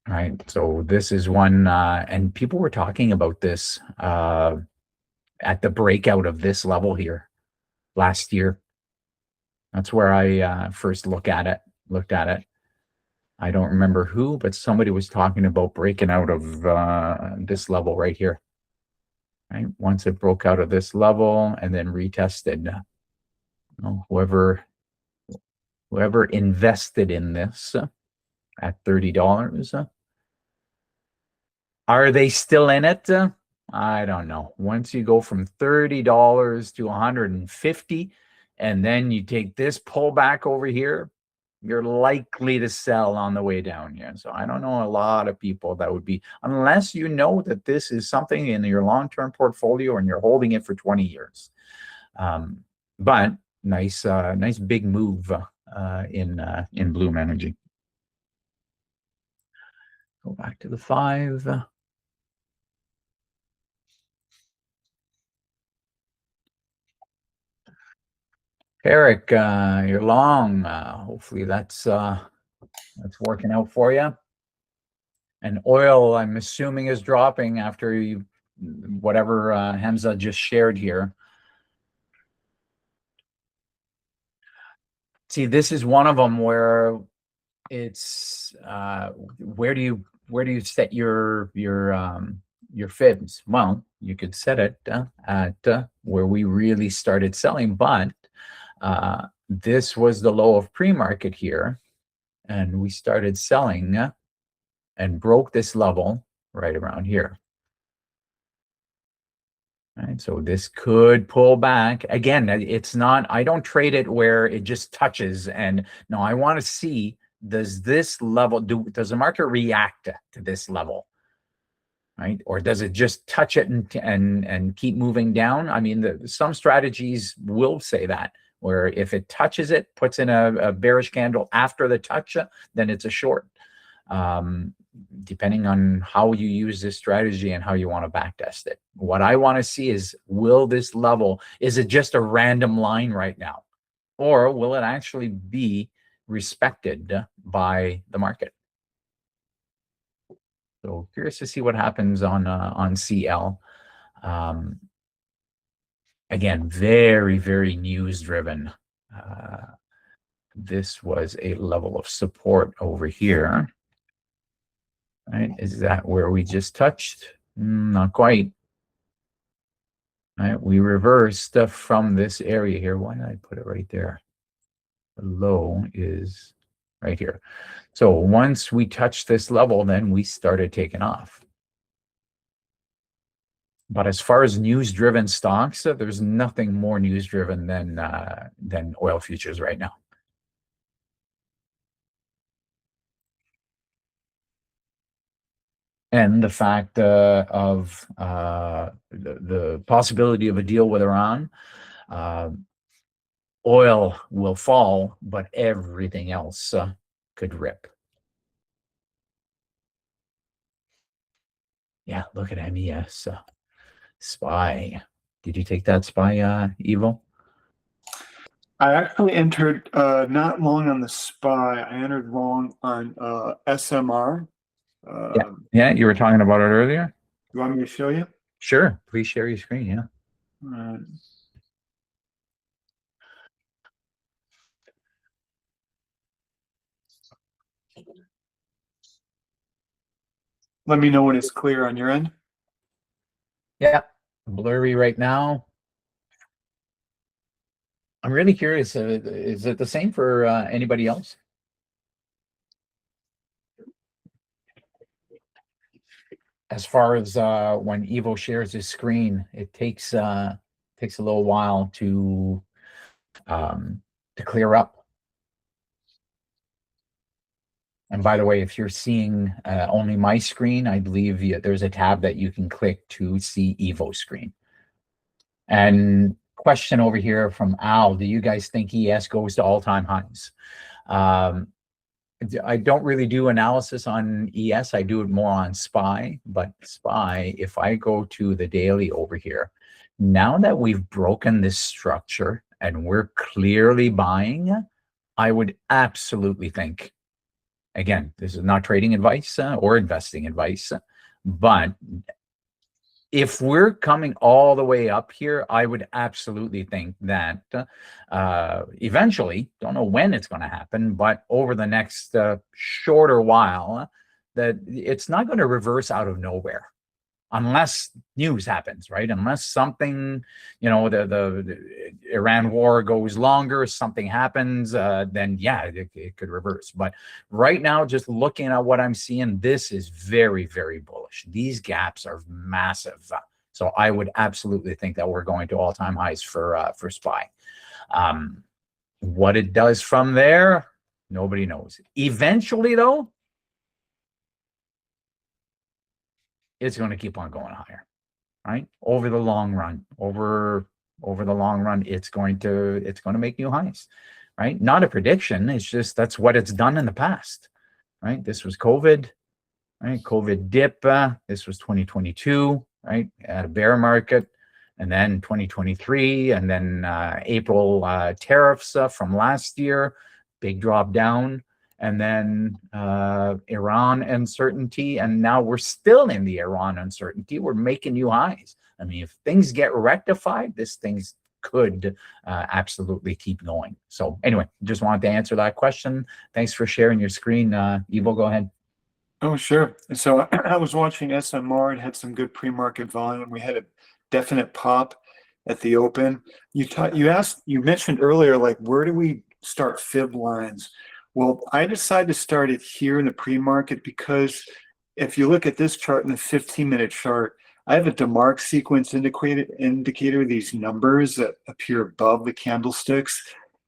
Right. So this is one, and people were talking about this at the breakout of this level here last year. That's where I first looked at it. I don't remember who, but somebody was talking about breaking out of this level right here. Right. Once it broke out of this level and then retested, whoever invested in this at $30. Are they still in it? I don't know. Once you go from $30 to $150, and then you take this pullback over here, you're likely to sell on the way down here. So I don't know a lot of people that would be, unless you know that this is something in your long-term portfolio and you're holding it for 20 years. But nice big move in Bloom Energy. Go back to the 5. Eric, you're long. Hopefully that's working out for you. And oil, I'm assuming, is dropping after whatever Hamza just shared here. See, this is one of them where it's where do you set your fibs? Well, you could set it at where we really started selling, but this was the low of pre-market here, and we started selling and broke this level right around here. Right, so this could pull back again. It's not, I don't trade it where it just touches, and no, I want to see, does this level, does the market react to this level? right? Or does it just touch it and keep moving down? I mean, some strategies will say that, where if it touches it, puts in a bearish candle after the touch, then it's a short. Depending on how you use this strategy and how you want to backtest it. What I want to see is, will this level, is it just a random line right now? Or will it actually be respected by the market? So curious to see what happens on CL. Again, very, very news driven. This was a level of support over here. Right? Is that where we just touched? Not quite. Right? We reversed from this area here. Why did I put it right there? The low is right here. So once we touched this level, then we started taking off. But as far as news-driven stocks, there's nothing more news-driven than oil futures right now. And the fact of the possibility of a deal with Iran, oil will fall, but everything else could rip. Yeah, look at MES. SPY. Did you take that SPY, Evo? I actually entered not long on the SPY. I entered long on SMR. Yeah, you were talking about it earlier. You want me to show you? Sure. Please share your screen. Yeah. Let me know when it's clear on your end. Yeah, blurry right now. I'm really curious. Is it the same for anybody else? As far as when Evo shares his screen, it takes a little while to clear up. And by the way, if you're seeing only my screen, I believe there's a tab that you can click to see Evo screen. And question over here from Al, do you guys think ES goes to all-time highs? I don't really do analysis on ES. I do it more on SPY. But SPY, if I go to the daily over here, now that we've broken this structure and we're clearly buying, I would absolutely think, again, this is not trading advice or investing advice, but if we're coming all the way up here, I would absolutely think that eventually, don't know when it's going to happen, but over the next shorter while, that it's not going to reverse out of nowhere unless news happens, right? Unless something, the Iran war goes longer, something happens, then yeah, it could reverse. But right now, just looking at what I'm seeing, this is very, very bullish. These gaps are massive. So I would absolutely think that we're going to all-time highs for SPY. What it does from there, nobody knows. Eventually, though, it's going to keep on going higher, right? Over the long run, over the long run, it's going to make new highs, right? Not a prediction. It's just that's what it's done in the past, right? This was COVID, right? COVID dip. This was 2022, right? At a bear market, and then 2023, and then April tariffs from last year, big drop down. And then Iran uncertainty, and now we're still in the Iran uncertainty. We're making new highs. I mean, if things get rectified, this things could absolutely keep going. So anyway, just wanted to answer that question. Thanks for sharing your screen. Evo, go ahead. Oh, sure. So I was watching SMR. It had some good pre-market volume. We had a definite pop at the open. You mentioned earlier, like, where do we start fib lines? Well, I decided to start it here in the pre-market because if you look at this chart in the 15-minute chart, I have a DeMark sequence indicator, these numbers that appear above the candlesticks.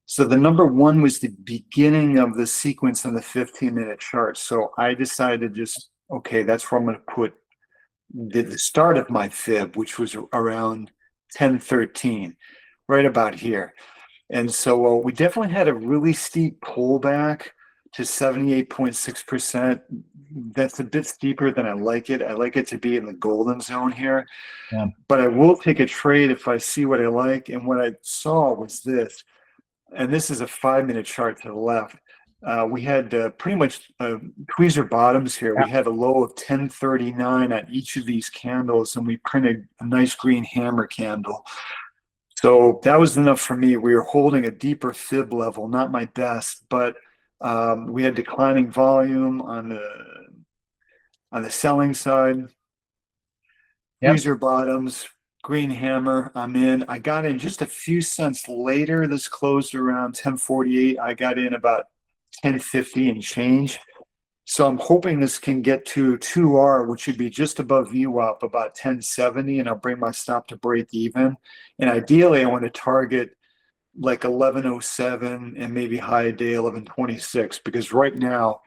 So the number 1 was the beginning of the sequence on the 15-minute chart. So I decided just, okay, that's where I'm going to put the start of my fib, which was around 1013, right about here. And so we definitely had a really steep pullback to 78.6%. That's a bit steeper than I like it. I like it to be in the golden zone here. Yeah. But I will take a trade if I see what I like. And what I saw was this, and this is a 5-minute chart to the left. We had pretty much tweezer bottoms here. Yeah. We had a low of 1039 on each of these candles, and we printed a nice green hammer candle. So that was enough for me. We were holding a deeper fib level, not my best, but we had declining volume on the selling side. Yep. Tweezer bottoms, green hammer, I'm in. I got in just a few cents later. This closed around 1048. I got in about 1050 and change. So I'm hoping this can get to 2R, which should be just above VWAP, about 1070, and I'll bring my stop to break even. And ideally, I want to target like 1107 and maybe high day 1126, because right now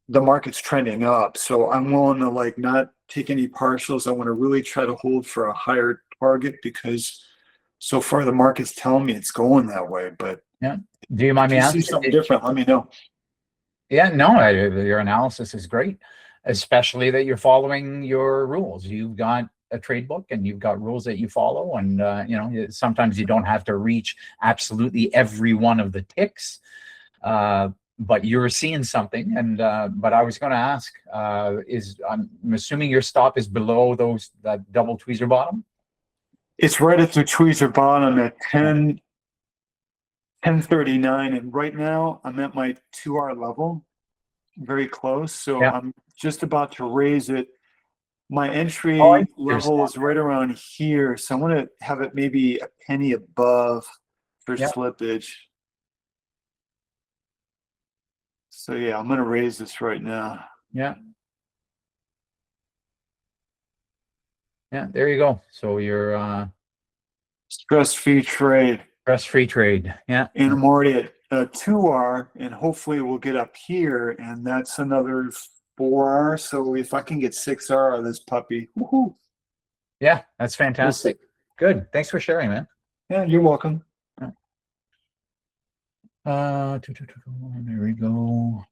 the market's trending up. So I'm willing to like not take any partials. I want to really try to hold for a higher target, because so far the market's telling me it's going that way. But yeah, do you mind me asking? If you see something different, let me know. Yeah, no, your analysis is great, especially that you're following your rules. You've got a trade book and you've got rules that you follow, and you know, sometimes you don't have to reach absolutely every one of the ticks, but you're seeing something. And but I was going to ask, I'm assuming your stop is below that double tweezer bottom? It's right at the tweezer bottom at 1039, and right now I'm at my 2R level, very close. So Yeah. I'm just about to raise it. My entry Oh, level is right around here, so I want to have it maybe a penny above for slippage. So yeah, I'm going to raise this right now. Yeah. Yeah, there you go. So you're stress-free trade. Stress-free trade. Yeah. And I'm already at 2R, and hopefully we'll get up here, and that's another 4R. So if I can get 6R of this puppy, woohoo. Yeah, that's fantastic. Good. Thanks for sharing, man. Yeah, you're welcome. There we go.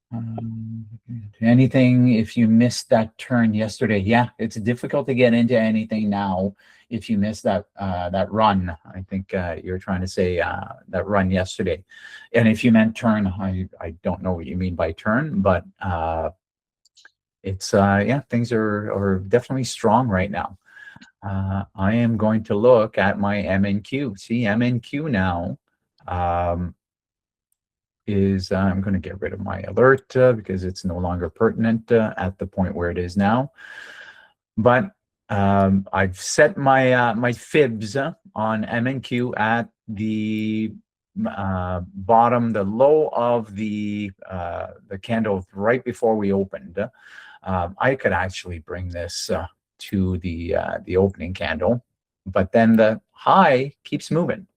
Anything if you missed that turn yesterday? Yeah, it's difficult to get into anything now if you missed that run. I think you're trying to say that run yesterday. And if you meant turn, I don't know what you mean by turn, but it's yeah, things are definitely strong right now. I am going to look at my MNQ. See, MNQ now is I'm going to get rid of my alert because it's no longer pertinent at the point where it is now. But I've set my my fibs on MNQ at the bottom, the low of the candle right before we opened. I could actually bring this to the opening candle, but then the high keeps moving.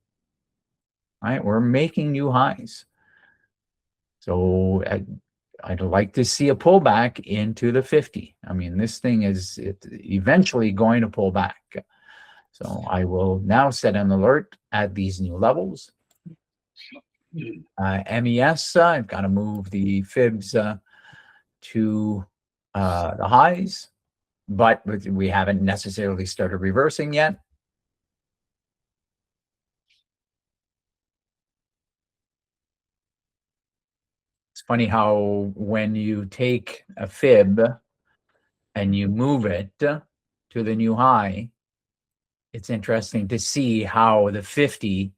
Right, we're making new highs. So I'd like to see a pullback into the 50. I mean, this thing is eventually going to pull back. So I will now set an alert at these new levels. MES, I've got to move the fibs to the highs, but we haven't necessarily started reversing yet. It's funny how when you take a fib and you move it to the new high, it's interesting to see how the 50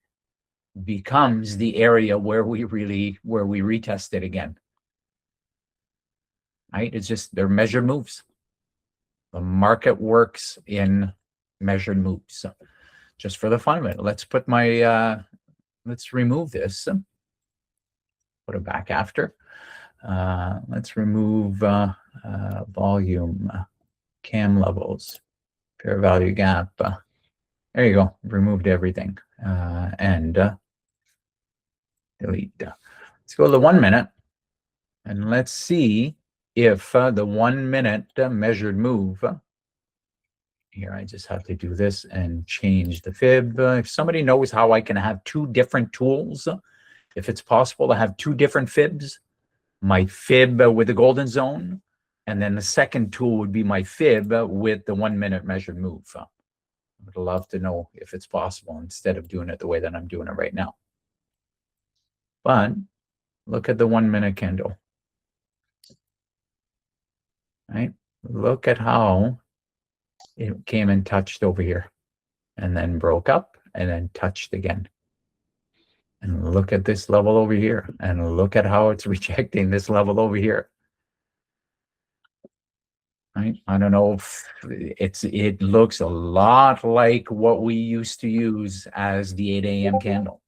becomes the area where we retest it again. Right? It's just they're measured moves. The market works in measured moves. So just for the fun of it, let's put my let's remove this. Put it back after. Let's remove volume, cam levels, fair value gap. There you go. Removed everything. And delete. Let's go to the 1 minute. And let's see if the 1 minute measured move Here, I just have to do this and change the fib. If somebody knows how I can have two different tools, if it's possible to have two different fibs, my fib with the golden zone, and then the second tool would be my fib with the 1 minute measured move. I would love to know if it's possible instead of doing it the way that I'm doing it right now. But look at the 1 minute candle. Right? Look at how it came and touched over here and then broke up and then touched again. And look at this level over here and look at how it's rejecting this level over here. Right? I don't know if it looks a lot like what we used to use as the 8 a.m. candle.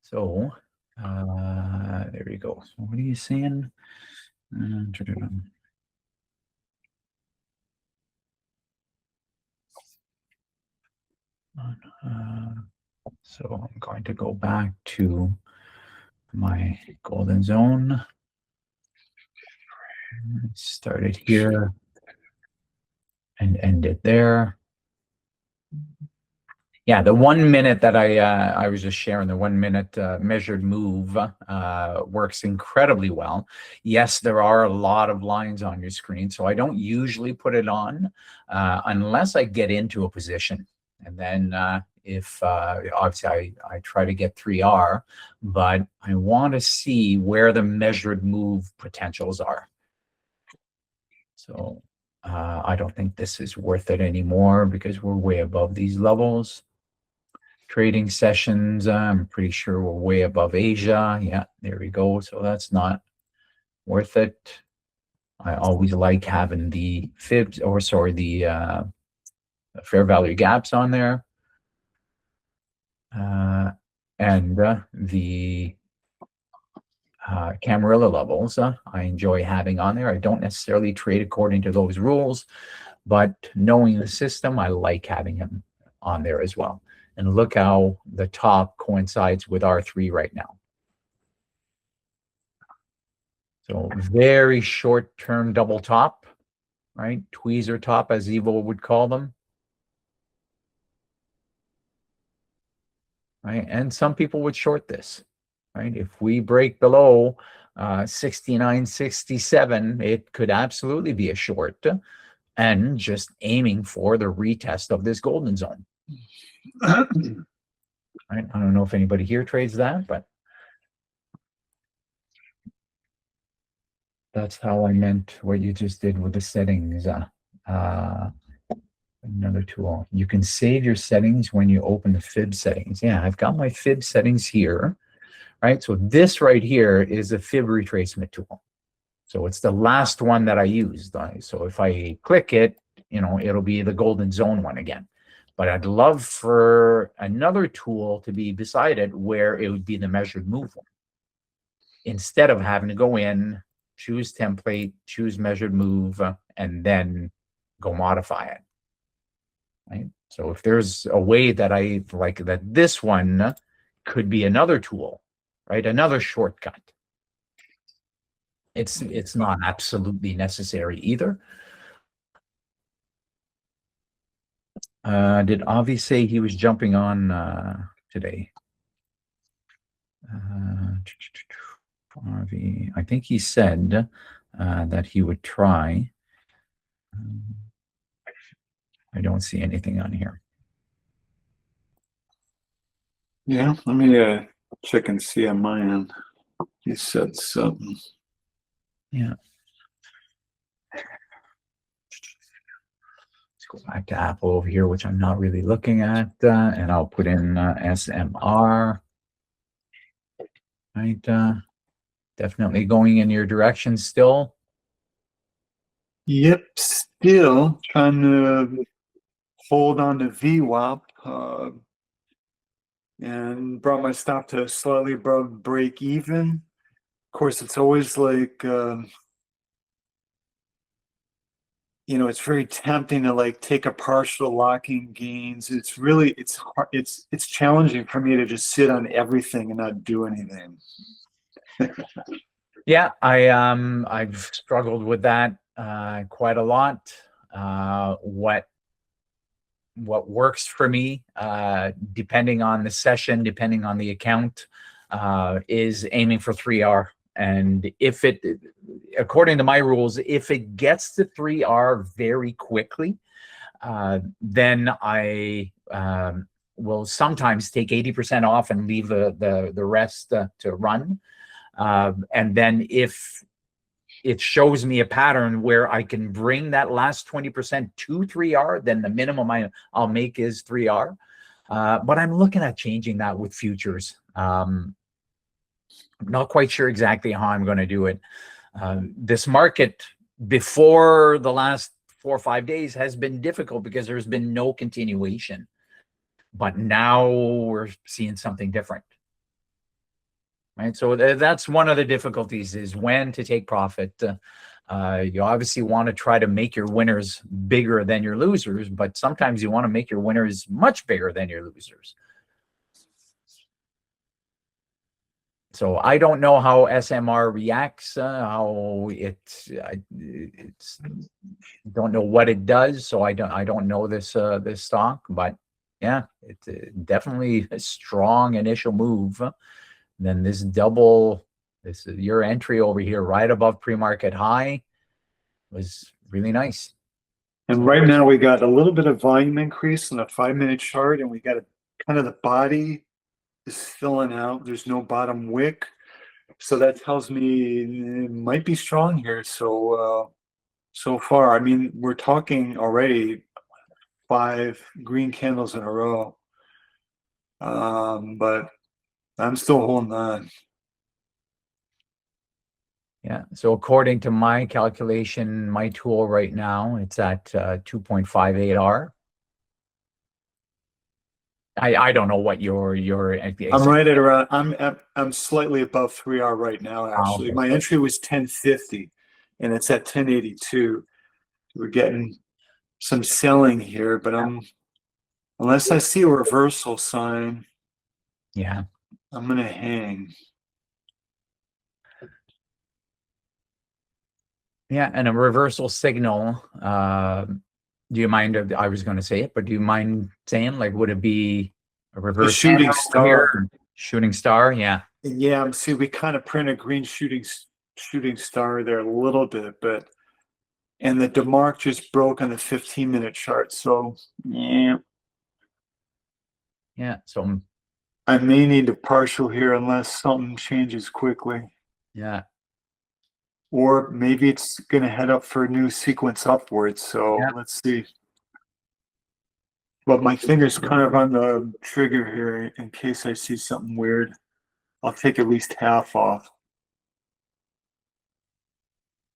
So there we go. So what are you saying? So I'm going to go back to my golden zone. Start it here and end it there. Yeah, the 1 minute that I was just sharing, the 1 minute measured move works incredibly well. Yes, there are a lot of lines on your screen, so I don't usually put it on unless I get into a position. And then if obviously I try to get 3R, but I want to see where the measured move potentials are. So I don't think this is worth it anymore because we're way above these levels. Trading sessions, I'm pretty sure we're way above Asia. Yeah, there we go. So that's not worth it. I always like having the fibs, or sorry, the fair value gaps on there. And the Camarilla levels, I enjoy having on there. I don't necessarily trade according to those rules, but knowing the system, I like having them on there as well. And look how the top coincides with R3 right now. So very short-term double top, right? Tweezer top, as Evo would call them. Right? And some people would short this, right? If we break below 69.67, it could absolutely be a short, and just aiming for the retest of this golden zone. Right? I don't know if anybody here trades that, but that's how I meant what you just did with the settings. Another tool. You can save your settings when you open the fib settings. Yeah, I've got my fib settings here, right? So this right here is a fib retracement tool. So it's the last one that I used. So if I click it, you know, it'll be the golden zone one again. But I'd love for another tool to be beside it where it would be the measured move one. Instead of having to go in, choose template, choose measured move, and then go modify it. Right? So if there's a way that I like that, this one could be another tool, right? Another shortcut. It's not absolutely necessary either. Did Avi say he was jumping on today? Avi, I think he said that he would try. I don't see anything on here. Yeah, let me check and see on my end. He said something. Yeah. Let's go back to Apple over here, which I'm not really looking at, and I'll put in SMR. Right, definitely going in your direction still. Yep, still trying to hold on to VWAP, and brought my stop to slightly above break even. Of course, it's always like, you know, it's very tempting to like take a partial locking gains. It's really, it's challenging for me to just sit on everything and not do anything. Yeah, I've struggled with that quite a lot. What works for me, depending on the session, depending on the account, is aiming for 3R. And if it, according to my rules, if it gets to 3R very quickly, then I will sometimes take 80% off and leave the rest to run. And then if it shows me a pattern where I can bring that last 20% to 3R, then the minimum I'll make is 3R. But I'm looking at changing that with futures. I'm not quite sure exactly how I'm going to do it. This market before the last 4 or 5 days has been difficult because there's been no continuation. But now we're seeing something different. Right, so that's one of the difficulties, is when to take profit. You obviously want to try to make your winners bigger than your losers, but sometimes you want to make your winners much bigger than your losers. So I don't know how SMR reacts, how it's don't know what it does. So I don't know this stock, but yeah, it's definitely a strong initial move. Then this double, this is your entry over here right above pre-market high, was really nice. And right now we got a little bit of volume increase on a 5-minute chart, and we got a kind of the body is filling out. There's no bottom wick. So that tells me it might be strong here. So so far, I mean, we're talking already 5 green candles in a row. But I'm still holding on. Yeah, so according to my calculation, my tool right now, it's at 2.58R. I don't know what your I'm right at around, I'm slightly above 3R right now, actually. okay. My entry was 1050 and it's at 1082. We're getting some selling here, but unless I see a reversal sign, yeah, I'm gonna hang. Yeah, and a reversal signal. Do you mind? I was going to say it, but do you mind saying, like, would it be a reverse shooting star here? Shooting star? Yeah. Yeah, see, we kind of print a green shooting star there a little bit, but and the DeMarc just broke on the 15-minute chart. So yeah. So I may need a partial here unless something changes quickly. Yeah. Or maybe it's going to head up for a new sequence upwards. So let's see. But my finger's kind of on the trigger here in case I see something weird. I'll take at least half off.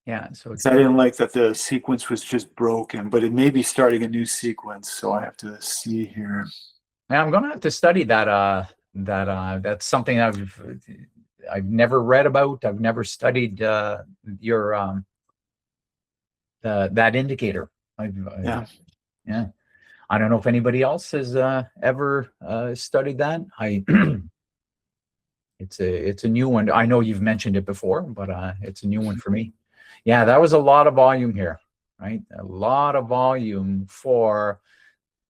Yeah, so I didn't like that the sequence was just broken, but it may be starting a new sequence. So I have to see here. Yeah, I'm gonna have to study that. That's something I've never read about. I've never studied your that indicator. Yeah. I don't know if anybody else has ever studied that. It's a new one. I know you've mentioned it before, but it's a new one for me. Yeah, that was a lot of volume here, right? A lot of volume for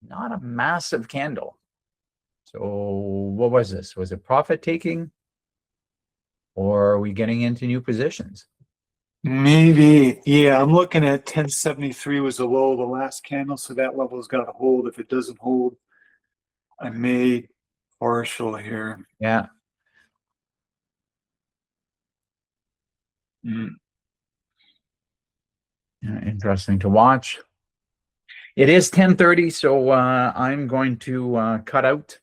not a massive candle. So what was this? Was it profit taking, or are we getting into new positions? Maybe, yeah. I'm looking at 1073 was the low of the last candle, so that level's got to hold. If it doesn't hold, I may partial here. Yeah. Interesting to watch. It is 10:30, so I'm going to cut out,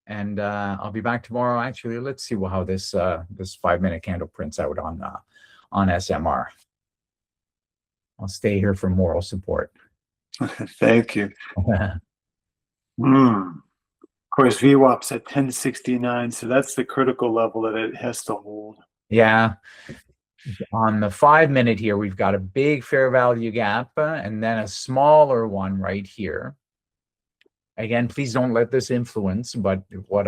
and I'll be back tomorrow. Actually, let's see how this 5-minute candle prints out on SMR. I'll stay here for moral support. Thank you. Of course, VWAP's at 1069, so that's the critical level that it has to hold. Yeah. On the 5-minute here, we've got a big fair value gap and then a smaller one right here. Again, please don't let this influence, but what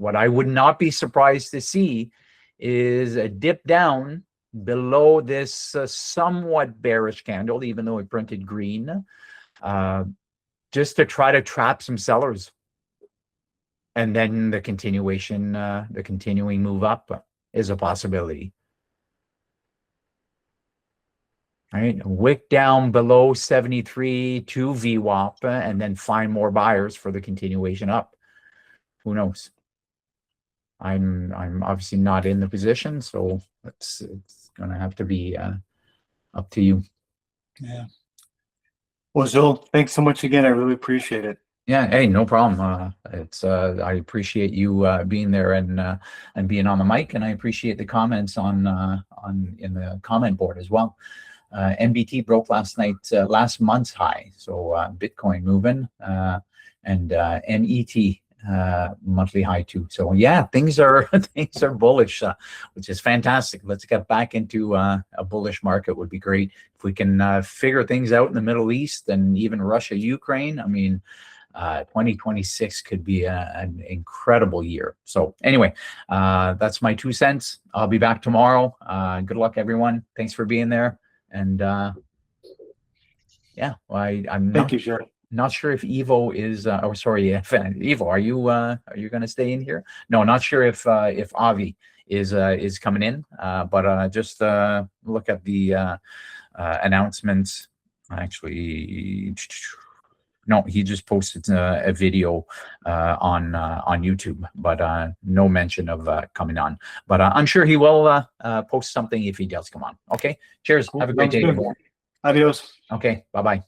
what I would not be surprised to see is a dip down below this somewhat bearish candle, even though it printed green, just to try to trap some sellers. And then the continuation, the continuing move up is a possibility. All right, wick down below 73 to VWAP, and then find more buyers for the continuation up. Who knows? I'm obviously not in the position, so it's gonna have to be up to you. Yeah. Well, Gilles, thanks so much again. I really appreciate it. Yeah, hey, no problem. It's I appreciate you being there and being on the mic, and I appreciate the comments on in the comment board as well. NBT broke last night, last month's high, so Bitcoin moving, and NET monthly high too. So yeah, things are bullish, which is fantastic. Let's get back into a bullish market. Would be great if we can figure things out in the Middle East and even Russia, Ukraine. I mean, 2026 could be an incredible year. So anyway, that's my 2 cents. I'll be back tomorrow. Good luck, everyone. Thanks for being there. And yeah, well, I'm Thank you, Gilles. Not sure if Evo is, oh, sorry, Evo, are you going to stay in here? No, not sure if Avi is coming in, but just look at the announcements. Actually, no, he just posted a video on YouTube, but no mention of coming on. But I'm sure he will post something if he does come on. Okay, cheers. Cool. Have a great day. Adios. Okay, bye-bye.